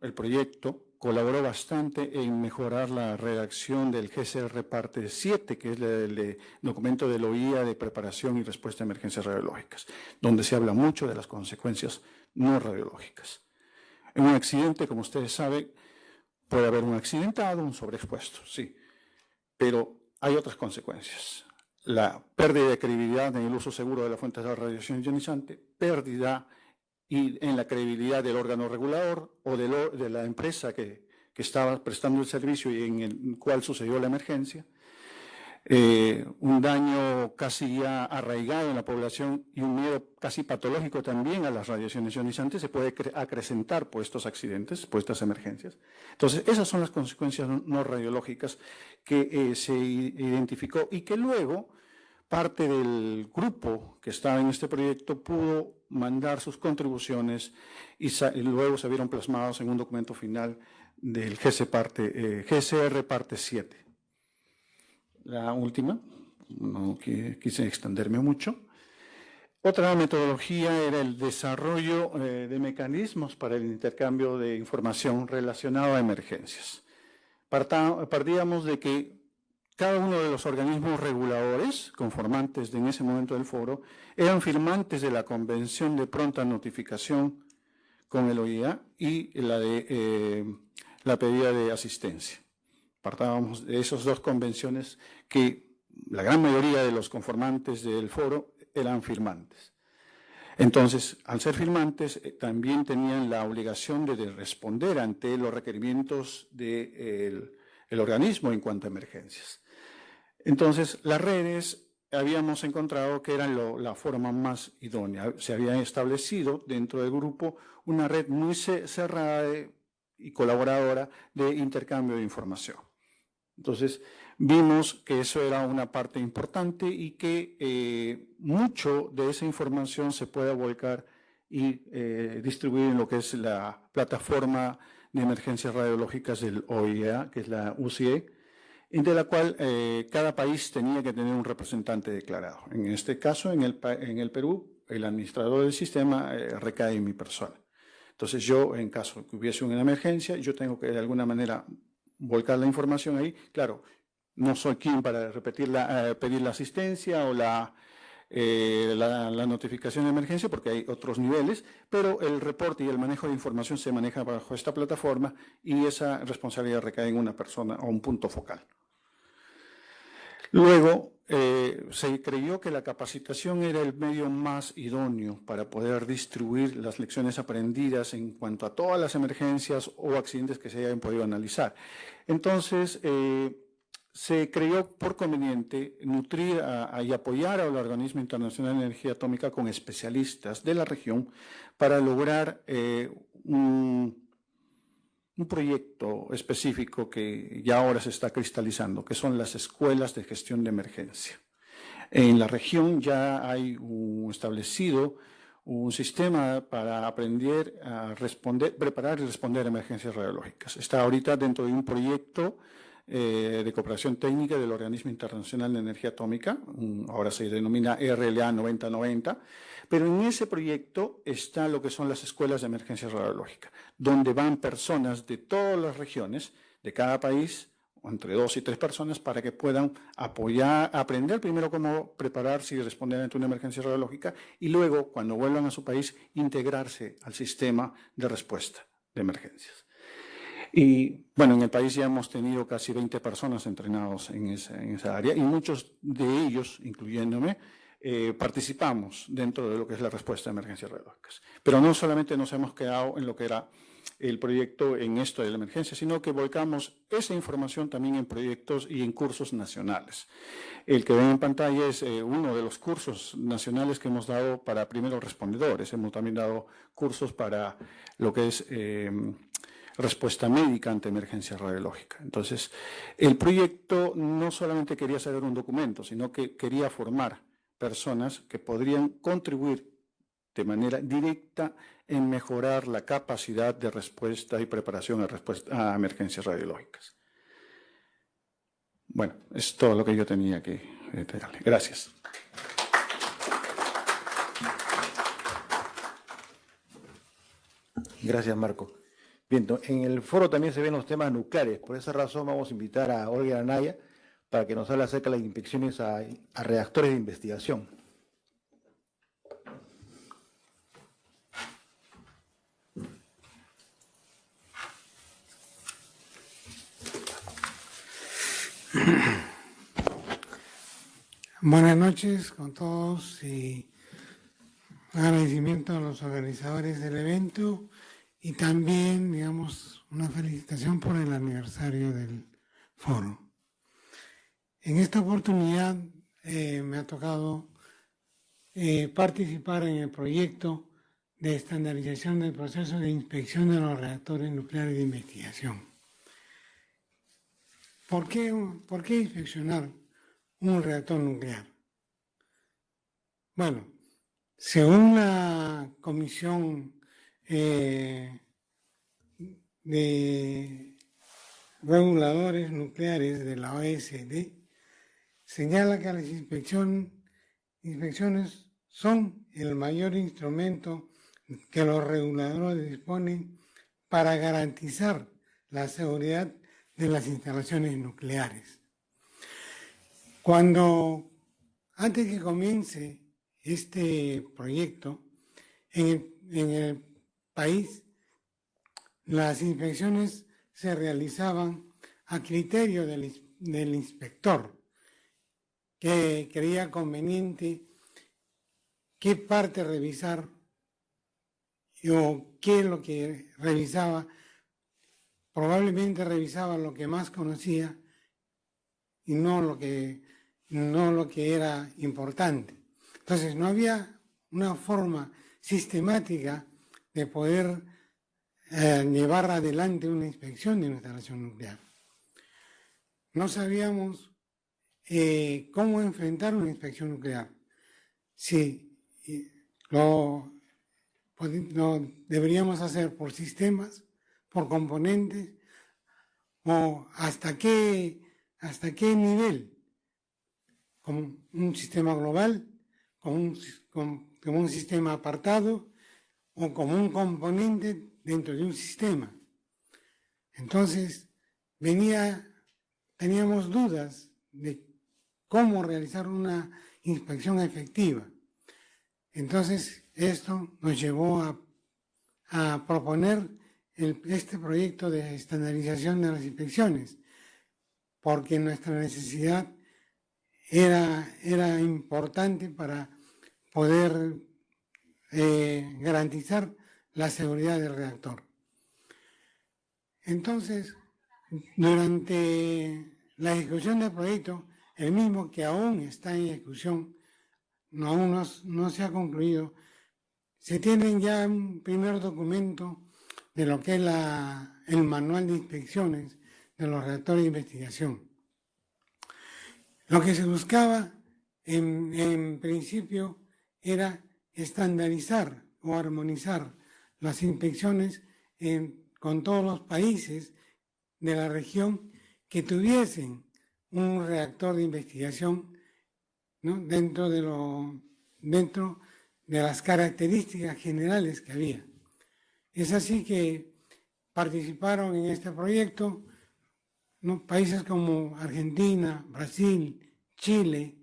el proyecto, colaboró bastante en mejorar la redacción del GCR parte 7, que es el documento de la OIA de preparación y respuesta a emergencias radiológicas, donde se habla mucho de las consecuencias no radiológicas. En un accidente, como ustedes saben, puede haber un accidentado, un sobreexpuesto, sí, pero hay otras consecuencias. La pérdida de credibilidad en el uso seguro de la fuente de radiación ionizante, pérdida en la credibilidad del órgano regulador o de la empresa que estaba prestando el servicio y en el cual sucedió la emergencia, un daño casi ya arraigado en la población y un miedo casi patológico también a las radiaciones ionizantes se puede acrecentar por estos accidentes, por estas emergencias. Entonces, esas son las consecuencias no radiológicas que se identificó y que luego parte del grupo que estaba en este proyecto pudo mandar sus contribuciones y luego se vieron plasmados en un documento final del GCR parte 7. La última, no quise extenderme mucho. Otra metodología era el desarrollo de mecanismos para el intercambio de información relacionado a emergencias. Partíamos de que cada uno de los organismos reguladores, conformantes en ese momento del foro, eran firmantes de la Convención de Pronta Notificación con el OIA y la de la pedida de asistencia. Partábamos de esas dos convenciones que la gran mayoría de los conformantes del foro eran firmantes. Entonces, al ser firmantes, también tenían la obligación de responder ante los requerimientos del organismo en cuanto a emergencias. Entonces, las redes habíamos encontrado que eran la forma más idónea. Se había establecido dentro del grupo una red muy cerrada y colaboradora de intercambio de información. Entonces, vimos que eso era una parte importante y que mucho de esa información se puede volcar y distribuir en lo que es la plataforma de emergencias radiológicas del OIA, que es la UCE, de la cual cada país tenía que tener un representante declarado. En este caso, en el Perú, el administrador del sistema recae en mi persona. Entonces, yo, en caso que hubiese una emergencia, yo tengo que de alguna manera volcar la información ahí. Claro, no soy quien para pedir la asistencia o la notificación de emergencia, porque hay otros niveles, pero el reporte y el manejo de información se maneja bajo esta plataforma y esa responsabilidad recae en una persona o un punto focal. Luego, se creyó que la capacitación era el medio más idóneo para poder distribuir las lecciones aprendidas en cuanto a todas las emergencias o accidentes que se hayan podido analizar. Entonces, se creyó por conveniente nutrir y apoyar al Organismo Internacional de Energía Atómica con especialistas de la región para lograr un proyecto específico que ya ahora se está cristalizando, que son las escuelas de gestión de emergencia. En la región ya hay establecido un sistema para aprender a preparar y responder a emergencias radiológicas. Está ahorita dentro de un proyecto de cooperación técnica del Organismo Internacional de Energía Atómica, ahora se denomina RLA 9090, pero en ese proyecto está lo que son las escuelas de emergencia radiológica, donde van personas de todas las regiones, de cada país, entre 2 y 3 personas, para que puedan aprender primero cómo prepararse y responder ante una emergencia radiológica, y luego, cuando vuelvan a su país, integrarse al sistema de respuesta de emergencias. Y bueno, en el país ya hemos tenido casi 20 personas entrenados en esa área y muchos de ellos, incluyéndome, participamos dentro de lo que es la respuesta a emergencias radiológicas. Pero no solamente nos hemos quedado en lo que era el proyecto en esto de la emergencia, sino que volcamos esa información también en proyectos y en cursos nacionales. El que ven en pantalla es uno de los cursos nacionales que hemos dado para primeros respondedores. Hemos también dado cursos para lo que es respuesta médica ante emergencia radiológica. Entonces, el proyecto no solamente quería saber un documento, sino que quería formar personas que podrían contribuir de manera directa en mejorar la capacidad de respuesta y preparación a emergencias radiológicas. Bueno, es todo lo que yo tenía que detallarle. Gracias. Gracias, Marco. Bien, en el foro también se ven los temas nucleares. Por esa razón vamos a invitar a Olga Anaya para que nos hable acerca de las inspecciones a reactores de investigación. Buenas noches con todos y agradecimiento a los organizadores del evento y también, digamos, una felicitación por el aniversario del foro. En esta oportunidad me ha tocado participar en el proyecto de estandarización del proceso de inspección de los reactores nucleares de investigación. ¿Por qué inspeccionar un reactor nuclear? Bueno, según la Comisión de Reguladores Nucleares de la OSD, señala que las inspecciones son el mayor instrumento que los reguladores disponen para garantizar la seguridad de las instalaciones nucleares. Antes que comience este proyecto, en el país, las inspecciones se realizaban a criterio del inspector, que creía conveniente qué parte revisar o qué es lo que revisaba. Probablemente revisaba lo que más conocía y no lo que era importante. Entonces, no había una forma sistemática de poder llevar adelante una inspección de una instalación nuclear. No sabíamos cómo enfrentar una inspección nuclear. Si lo deberíamos hacer por sistemas, por componentes, o hasta qué nivel, como un sistema global, como un sistema apartado, o como un componente dentro de un sistema. Entonces, teníamos dudas de cómo realizar una inspección efectiva. Entonces, esto nos llevó a proponer este proyecto de estandarización de las inspecciones, porque nuestra necesidad era importante para poder garantizar la seguridad del reactor. Entonces, durante la ejecución del proyecto, el mismo que aún está en ejecución, aún no se ha concluido, se tiene ya un primer documento de lo que es el manual de inspecciones de los reactores de investigación. Lo que se buscaba en principio era estandarizar o armonizar las inspecciones con todos los países de la región que tuviesen un reactor de investigación, ¿no?, dentro de las características generales que había. Es así que participaron en este proyecto, ¿no?, países como Argentina, Brasil, Chile,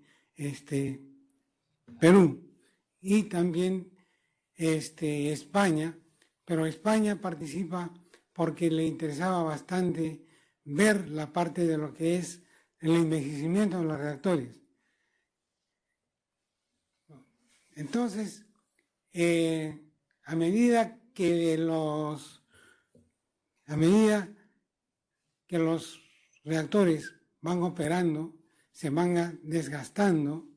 Perú y también España, pero España participa porque le interesaba bastante ver la parte de lo que es el envejecimiento de los reactores. Entonces, a medida que los reactores van operando, se van desgastando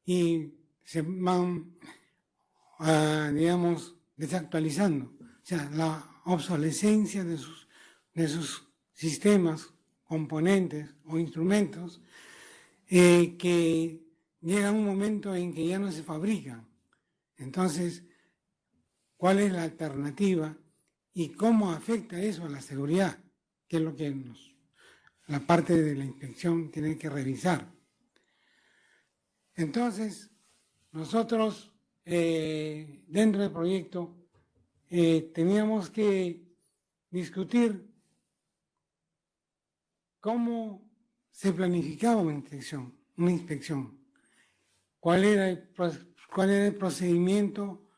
y se van, digamos, desactualizando. O sea, la obsolescencia de sus sistemas, componentes o instrumentos, que llega un momento en que ya no se fabrican. Entonces, ¿cuál es la alternativa y cómo afecta eso a la seguridad? Que es lo que la parte de la inspección tiene que revisar. Entonces, nosotros dentro del proyecto teníamos que discutir cómo se planificaba una inspección, cuál era el procedimiento,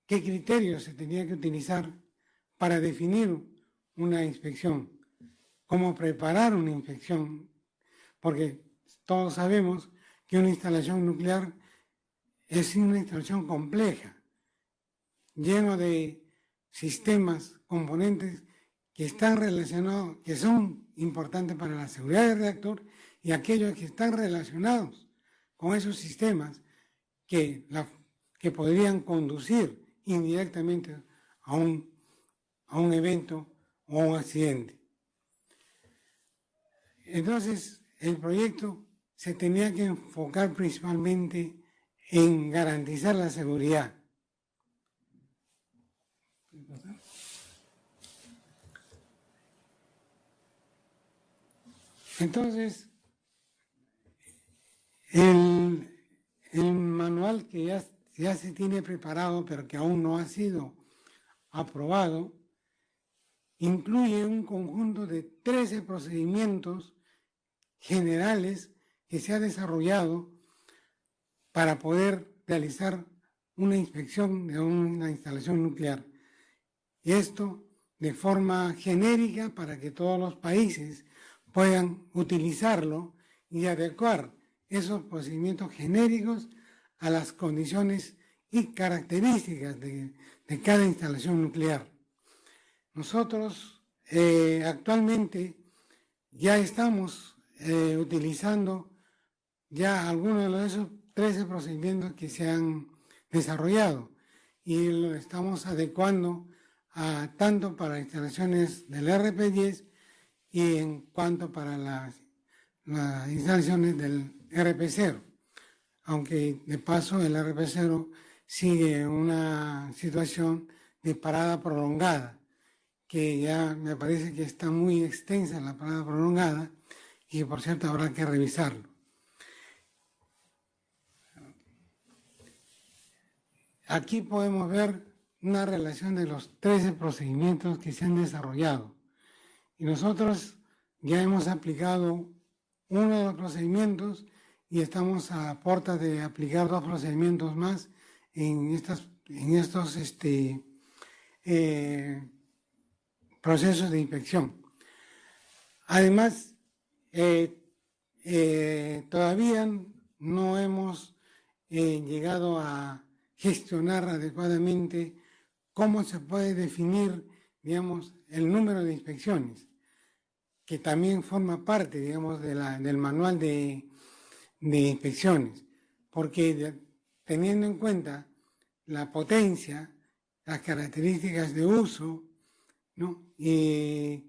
qué criterios se tenía que utilizar para definir una inspección, cómo preparar una inspección, porque todos sabemos que una instalación nuclear es una instalación compleja, lleno de sistemas, componentes que están relacionados, que son importantes para la seguridad del reactor, y aquellos que están relacionados con esos sistemas que podrían conducir indirectamente a un evento o a un accidente. Entonces, el proyecto se tenía que enfocar principalmente en garantizar la seguridad. Entonces, el manual que ya se tiene preparado, pero que aún no ha sido aprobado, incluye un conjunto de 13 procedimientos generales que se ha desarrollado para poder realizar una inspección de una instalación nuclear. Y esto de forma genérica para que todos los países puedan utilizarlo y adecuar esos procedimientos genéricos a las condiciones y características de cada instalación nuclear. Nosotros actualmente ya estamos utilizando ya algunos de esos 13 procedimientos que se han desarrollado y lo estamos adecuando tanto para instalaciones del RP10 y en cuanto para las instalaciones del RP0, aunque de paso el RP0 sigue una situación de parada prolongada, que ya me parece que está muy extensa la parada prolongada y por cierto habrá que revisarlo. Aquí podemos ver una relación de los 13 procedimientos que se han desarrollado y nosotros ya hemos aplicado uno de los procedimientos y estamos a puertas de aplicar 2 procedimientos más en estos procesos de inspección. Además, todavía no hemos llegado a gestionar adecuadamente cómo se puede definir, digamos, el número de inspecciones, que también forma parte, digamos, del manual de inspecciones, porque teniendo en cuenta la potencia, las características de uso, ¿no? y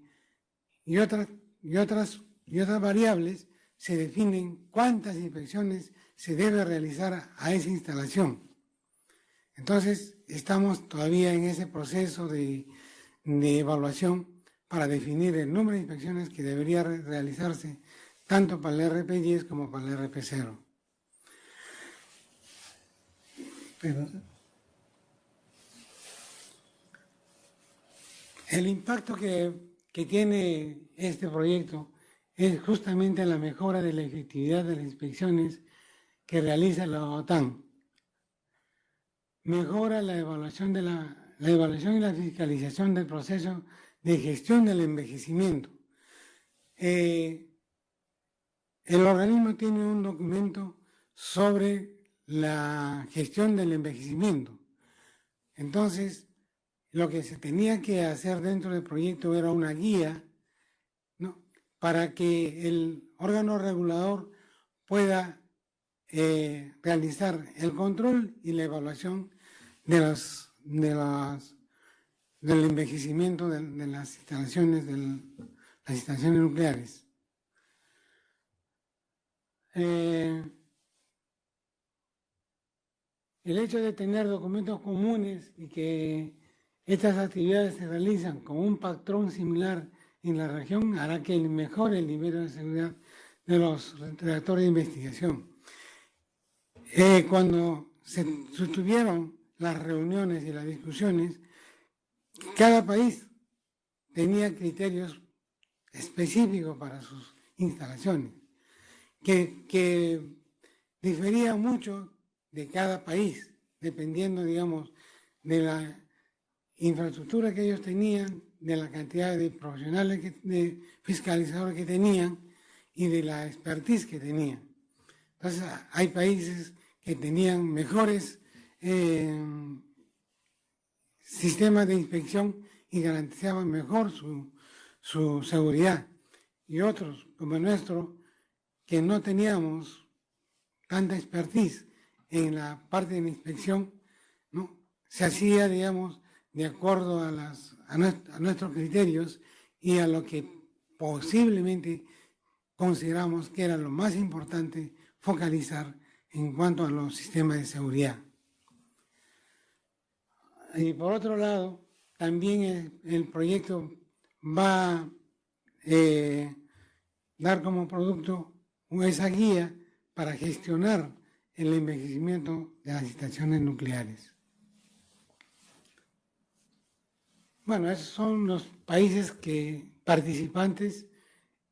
otras variables, se definen cuántas inspecciones se debe realizar a esa instalación. Entonces, estamos todavía en ese proceso de evaluación para definir el número de inspecciones que debería realizarse tanto para el RP10 como para el RP0. El impacto que tiene este proyecto es justamente la mejora de la efectividad de las inspecciones que realiza la OTAN. Mejora la evaluación y la fiscalización del proceso de gestión del envejecimiento. El organismo tiene un documento sobre la gestión del envejecimiento. Entonces, lo que se tenía que hacer dentro del proyecto era una guía, ¿no?, para que el órgano regulador pueda realizar el control y la evaluación del envejecimiento de las instalaciones, las instalaciones nucleares. El hecho de tener documentos comunes y que estas actividades se realizan con un patrón similar en la región hará que mejore el nivel de seguridad de los reactores de investigación. Cuando se sostuvieron las reuniones y las discusiones, cada país tenía criterios específicos para sus instalaciones, que diferían mucho de cada país, dependiendo, digamos, de la infraestructura que ellos tenían, de la cantidad de profesionales, de fiscalizadores que tenían y de la expertise que tenían. Entonces, hay países que tenían mejores sistemas de inspección y garantizaban mejor su seguridad. Y otros, como el nuestro, que no teníamos tanta expertise en la parte de la inspección, ¿no?, se hacía, digamos, de acuerdo a nuestros criterios y a lo que posiblemente consideramos que era lo más importante focalizar en cuanto a los sistemas de seguridad. Y por otro lado, también el proyecto va a dar como producto esa guía para gestionar el envejecimiento de las instalaciones nucleares. Bueno, esos son los países participantes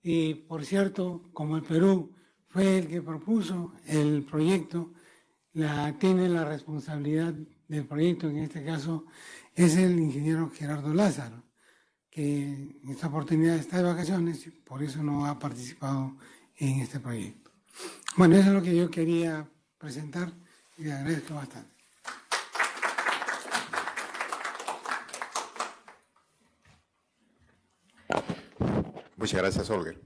y, por cierto, como el Perú fue el que propuso el proyecto, tiene la responsabilidad del proyecto, en este caso es el ingeniero Gerardo Lázaro, que en esta oportunidad está de vacaciones y por eso no ha participado en este proyecto. Bueno, eso es lo que yo quería presentar y le agradezco bastante. Muchas gracias, Holger.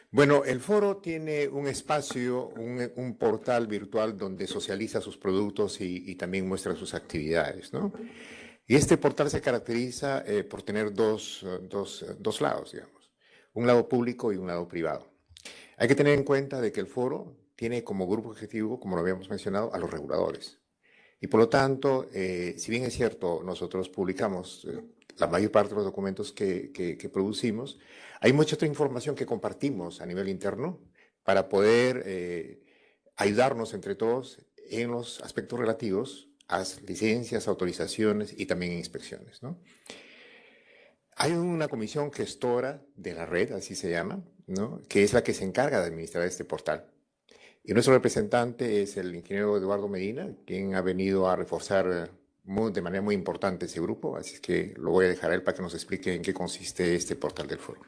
Bueno, el foro tiene un espacio, un portal virtual donde socializa sus productos y también muestra sus actividades, ¿no? Y este portal se caracteriza por tener dos lados, digamos, un lado público y un lado privado. Hay que tener en cuenta de que el foro tiene como grupo objetivo, como lo habíamos mencionado, a los reguladores. Y por lo tanto, si bien es cierto, nosotros publicamos la mayor parte de los documentos que producimos, hay mucha otra información que compartimos a nivel interno para poder ayudarnos entre todos en los aspectos relativos a licencias, autorizaciones y también inspecciones, ¿no? Hay una comisión gestora de la red, así se llama, ¿no?, que es la que se encarga de administrar este portal. Y nuestro representante es el ingeniero Eduardo Medina, quien ha venido a reforzar de manera muy importante ese grupo, así es que lo voy a dejar a él para que nos explique en qué consiste este portal del foro.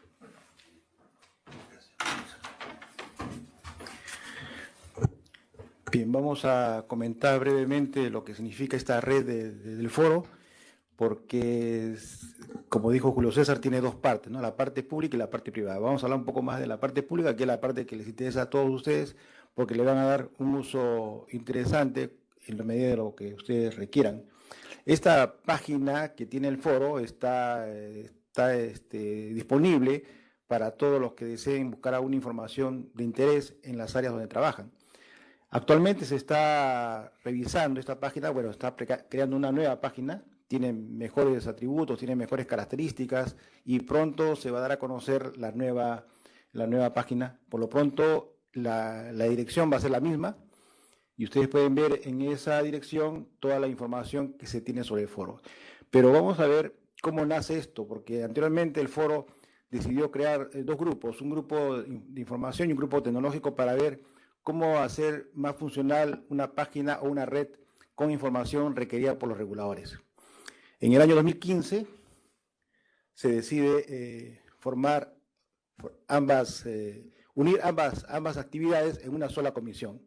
Bien, vamos a comentar brevemente lo que significa esta red del foro, porque, como dijo Julio César, tiene dos partes, ¿no?, la parte pública y la parte privada. Vamos a hablar un poco más de la parte pública, que es la parte que les interesa a todos ustedes, porque le van a dar un uso interesante en la medida de lo que ustedes requieran. Esta página que tiene el foro está disponible para todos los que deseen buscar alguna información de interés en las áreas donde trabajan. Actualmente se está revisando esta página, bueno, está creando una nueva página, tiene mejores atributos, tiene mejores características y pronto se va a dar a conocer la nueva página. Por lo pronto la dirección va a ser la misma y ustedes pueden ver en esa dirección toda la información que se tiene sobre el foro. Pero vamos a ver cómo nace esto, porque anteriormente el foro decidió crear dos grupos, un grupo de información y un grupo tecnológico para ver cómo hacer más funcional una página o una red con información requerida por los reguladores. En el año 2015 se decide unir ambas actividades en una sola comisión.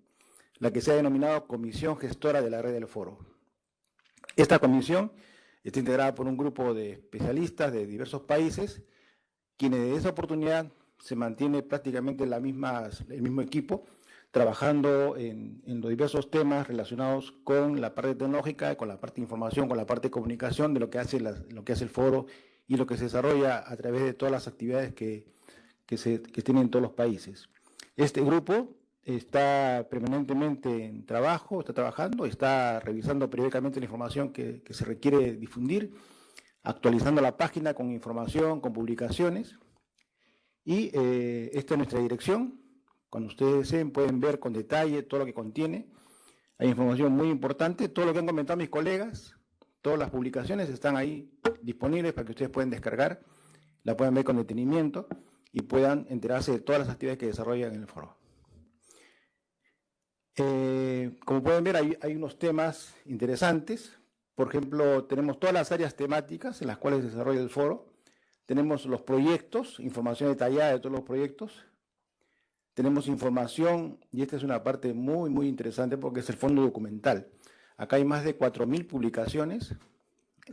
la que se ha denominado Comisión Gestora de la Red del Foro. Esta comisión está integrada por un grupo de especialistas de diversos países, quienes de esa oportunidad se mantiene prácticamente el mismo equipo, trabajando en los diversos temas relacionados con la parte tecnológica, con la parte de información, con la parte de comunicación de lo que hace el foro y lo que se desarrolla a través de todas las actividades que tienen en todos los países. Este grupo está permanentemente en trabajo, está trabajando, está revisando periódicamente la información que se requiere difundir, actualizando la página con información, con publicaciones. Y esta es nuestra dirección. Cuando ustedes deseen pueden ver con detalle todo lo que contiene. Hay información muy importante, todo lo que han comentado mis colegas, todas las publicaciones están ahí disponibles para que ustedes puedan descargar, la puedan ver con detenimiento y puedan enterarse de todas las actividades que desarrollan en el foro. Como pueden ver, hay unos temas interesantes. Por ejemplo, tenemos todas las áreas temáticas en las cuales se desarrolla el foro. Tenemos los proyectos, información detallada de todos los proyectos. Tenemos información, y esta es una parte muy, muy interesante porque es el fondo documental. Acá hay más de 4.000 publicaciones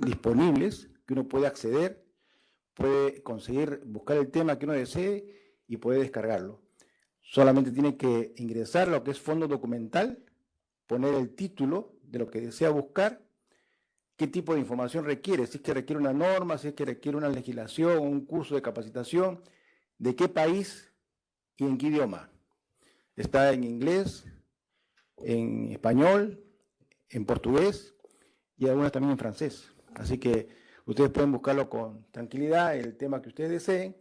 disponibles que uno puede acceder, puede conseguir, buscar el tema que uno desee y puede descargarlo. Solamente tiene que ingresar lo que es fondo documental, poner el título de lo que desea buscar, qué tipo de información requiere, si es que requiere una norma, si es que requiere una legislación, un curso de capacitación, de qué país y en qué idioma. Está en inglés, en español, en portugués y algunas también en francés. Así que ustedes pueden buscarlo con tranquilidad, el tema que ustedes deseen.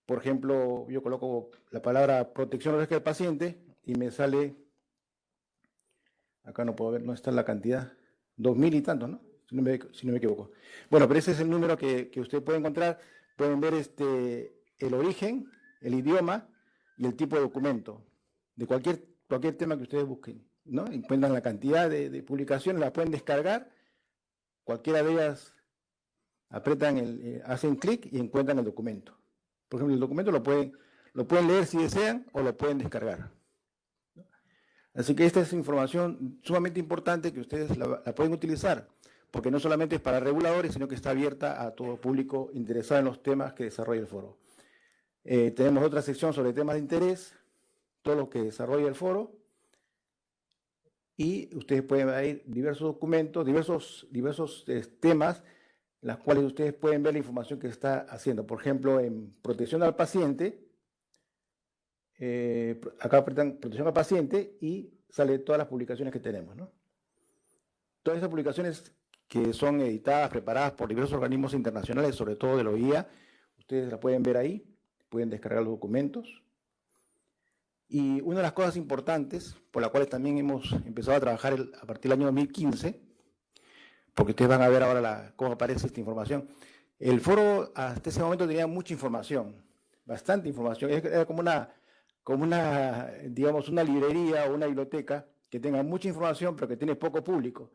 Por ejemplo, yo coloco la palabra protección del paciente y me sale, acá no puedo ver, no está la cantidad, 2.000 y tantos, ¿no? Si no me equivoco. Bueno, pero ese es el número que usted puede encontrar. Pueden ver el origen, el idioma y el tipo de documento de cualquier tema que ustedes busquen, ¿no? Encuentran la cantidad de publicaciones, la pueden descargar, cualquiera de ellas hacen clic y encuentran el documento. Por ejemplo, el documento lo pueden leer si desean o lo pueden descargar. Así que esta es información sumamente importante que ustedes la pueden utilizar, porque no solamente es para reguladores, sino que está abierta a todo público interesado en los temas que desarrolla el foro. Tenemos otra sección sobre temas de interés, todo lo que desarrolla el foro, y ustedes pueden ver diversos documentos, diversos temas, en los cuales ustedes pueden ver la información que se está haciendo. Por ejemplo, en protección al paciente, acá apretan protección al paciente y sale todas las publicaciones que tenemos, ¿no? Todas esas publicaciones que son editadas, preparadas por diversos organismos internacionales, sobre todo de la OIA, ustedes la pueden ver ahí, pueden descargar los documentos. Y una de las cosas importantes, por las cuales también hemos empezado a trabajar a partir del año 2015, porque ustedes van a ver ahora cómo aparece esta información. El foro hasta ese momento tenía mucha información, bastante información. Era como digamos, una librería o una biblioteca que tenga mucha información, pero que tiene poco público.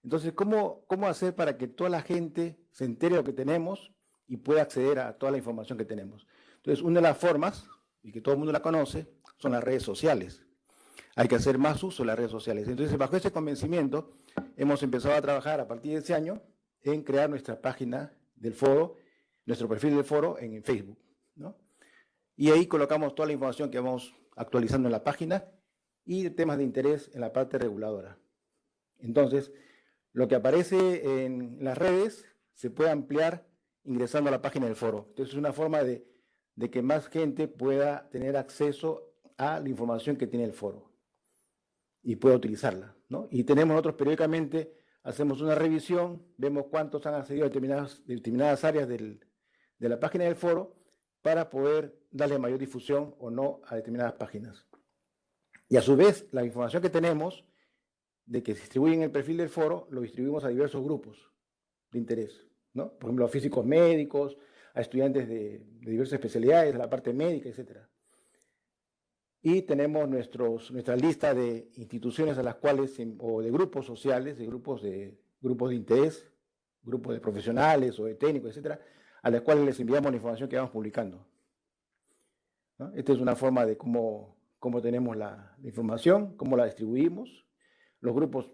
Entonces, ¿cómo hacer para que toda la gente se entere de lo que tenemos y pueda acceder a toda la información que tenemos? Entonces, una de las formas, y que todo el mundo la conoce, son las redes sociales. Hay que hacer más uso de las redes sociales. Entonces, bajo ese convencimiento, hemos empezado a trabajar a partir de ese año en crear nuestra página del foro, nuestro perfil del foro en Facebook, ¿no? Y ahí colocamos toda la información que vamos actualizando en la página y temas de interés en la parte reguladora. Entonces, lo que aparece en las redes se puede ampliar ingresando a la página del foro. Entonces, es una forma de que más gente pueda tener acceso a la información que tiene el foro y pueda utilizarla, ¿no? Y tenemos nosotros periódicamente, hacemos una revisión, vemos cuántos han accedido a determinadas áreas de la página del foro para poder darle mayor difusión o no a determinadas páginas. Y a su vez, la información que tenemos de que se distribuye en el perfil del foro, lo distribuimos a diversos grupos de interés, ¿no? Por ejemplo, a físicos médicos, a estudiantes de diversas especialidades, a la parte médica, etc. Y tenemos nuestra lista de instituciones a las cuales, o de grupos sociales, de grupos de interés, grupos de profesionales o de técnicos, etc., a las cuales les enviamos la información que vamos publicando, ¿no? Esta es una forma de cómo cómo tenemos la información, cómo la distribuimos. Los grupos,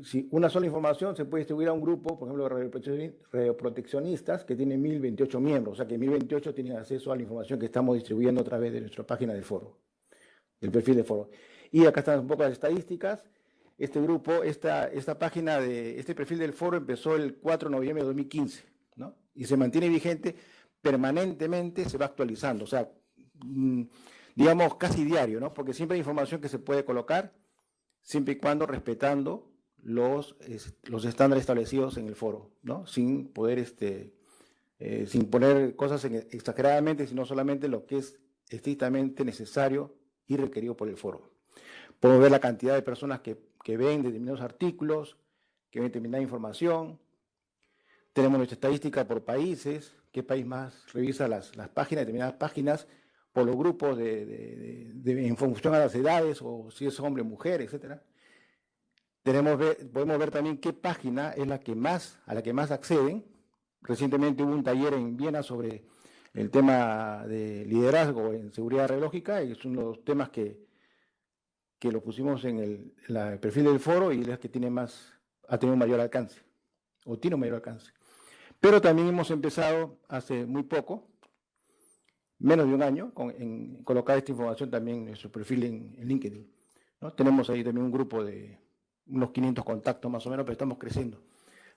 si una sola información se puede distribuir a un grupo, por ejemplo, de radioproteccionistas, que tiene 1028 miembros, o sea que 1028 tienen acceso a la información que estamos distribuyendo a través de nuestra página del foro, del perfil del foro. Y acá están un poco las estadísticas. Este grupo, esta página de este perfil del foro empezó el 4 de noviembre de 2015, ¿no? Y se mantiene vigente permanentemente, se va actualizando, o sea, digamos casi diario, ¿no? Porque siempre hay información que se puede colocar, siempre y cuando respetando los estándares establecidos en el foro, ¿no? Sin poder, sin poner cosas exageradamente, sino solamente lo que es estrictamente necesario y requerido por el foro. Podemos ver la cantidad de personas que ven determinados artículos, que ven determinada información. Tenemos nuestra estadística por países, qué país más revisa las páginas, determinadas páginas, por los grupos en función a las edades, o si es hombre o mujer, etc. Podemos ver también qué página es a la que más acceden. Recientemente hubo un taller en Viena sobre el tema de liderazgo en seguridad radiológica, y es uno de los temas que lo pusimos en el perfil del foro, y es que ha tenido un mayor alcance, o tiene un mayor alcance. Pero también hemos empezado hace muy poco, menos de un año, en colocar esta información también en nuestro perfil en LinkedIn, ¿no? Tenemos ahí también un grupo de unos 500 contactos más o menos, pero estamos creciendo.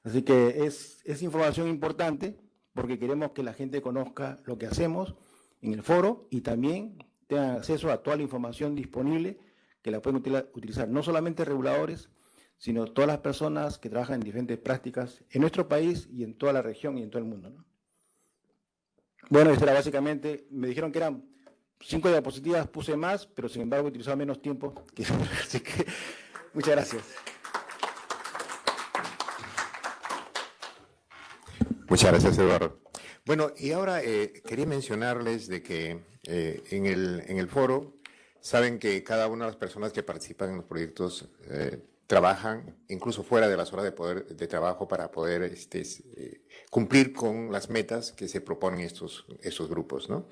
Así que es información importante, porque queremos que la gente conozca lo que hacemos en el foro y también tengan acceso a toda la información disponible, que la pueden utilizar no solamente reguladores, sino todas las personas que trabajan en diferentes prácticas en nuestro país y en toda la región y en todo el mundo, ¿no? Bueno, esto era básicamente, me dijeron que eran 5 diapositivas, puse más, pero sin embargo he utilizado menos tiempo, así que muchas gracias. Muchas gracias, Eduardo. Bueno, y ahora quería mencionarles de que en el foro saben que cada una de las personas que participan en los proyectos trabajan incluso fuera de las horas de trabajo para poder cumplir con las metas que se proponen estos grupos, ¿no?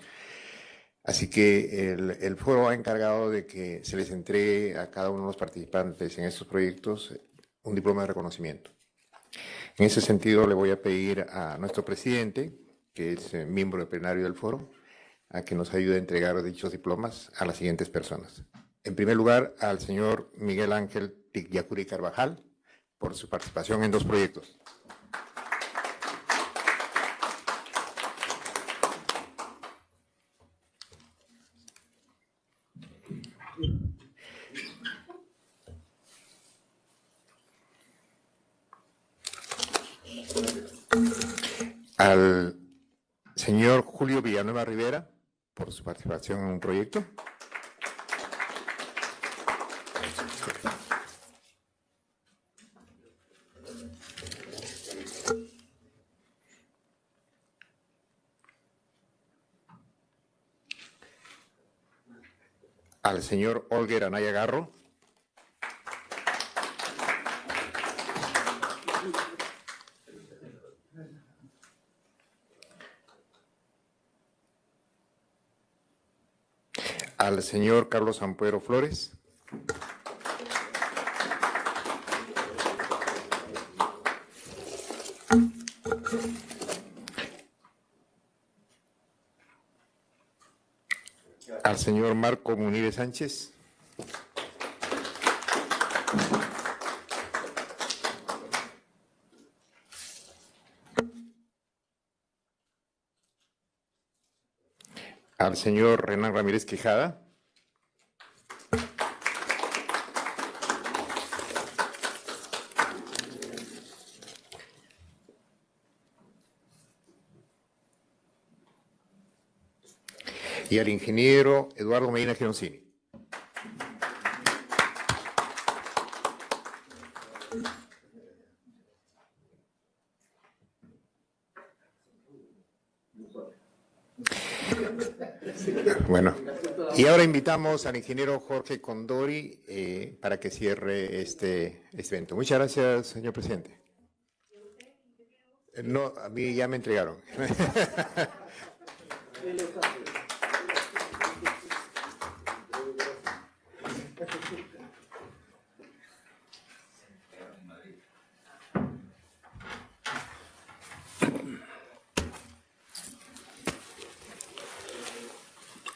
Así que el foro ha encargado de que se les entregue a cada uno de los participantes en estos proyectos un diploma de reconocimiento. En ese sentido, le voy a pedir a nuestro presidente, que es miembro del plenario del foro, a que nos ayude a entregar dichos diplomas a las siguientes personas. En primer lugar, al señor Miguel Ángel Tigyacuri Carvajal, por su participación en 2 proyectos. Al señor Julio Villanueva Rivera, por su participación en un proyecto. Al señor Olger Anaya Garro. Al señor Carlos Ampuero Flores. Al señor Marco Munírez Sánchez. Al señor Renan Ramírez Quijada. Y al ingeniero Eduardo Medina Gironcini. Bueno, y ahora invitamos al ingeniero Jorge Condori para que cierre este evento. Muchas gracias, señor presidente. No, a mí ya me entregaron.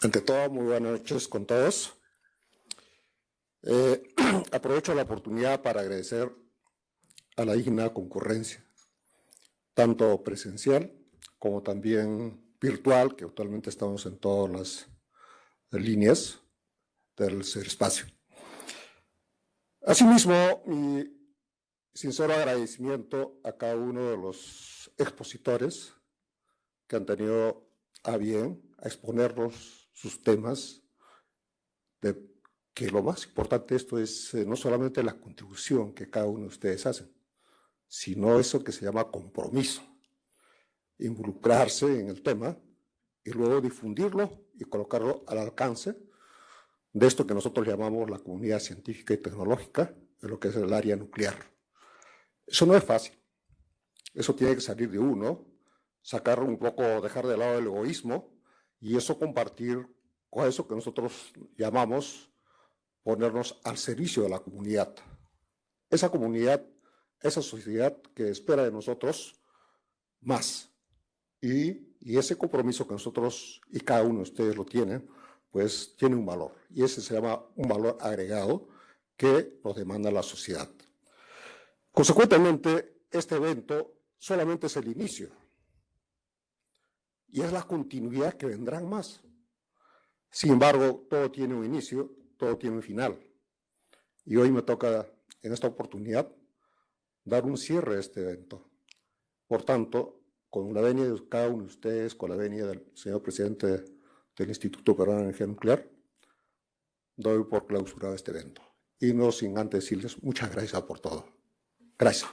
Ante todo, muy buenas noches con todos. Aprovecho la oportunidad para agradecer a la digna concurrencia, tanto presencial como también virtual, que actualmente estamos en todas las líneas del ciberespacio. Asimismo, mi sincero agradecimiento a cada uno de los expositores que han tenido a bien a exponernos sus temas, que lo más importante de esto es no solamente la contribución que cada uno de ustedes hacen, sino eso que se llama compromiso, involucrarse en el tema y luego difundirlo y colocarlo al alcance de esto que nosotros llamamos la comunidad científica y tecnológica, de lo que es el área nuclear. Eso no es fácil, eso tiene que salir de uno, sacar un poco, dejar de lado el egoísmo y eso compartir con eso que nosotros llamamos ponernos al servicio de la comunidad. Esa comunidad, esa sociedad que espera de nosotros más. Y ese compromiso que nosotros y cada uno de ustedes lo tienen, pues tiene un valor. Y ese se llama un valor agregado que nos demanda la sociedad. Consecuentemente, este evento solamente es el inicio. Y es la continuidad que vendrán más. Sin embargo, todo tiene un inicio, todo tiene un final. Y hoy me toca, en esta oportunidad, dar un cierre a este evento. Por tanto, con la venia de cada uno de ustedes, con la venia del señor presidente del Instituto Peruano de Energía Nuclear, doy por clausurado este evento. Y no sin antes decirles muchas gracias por todo. Gracias.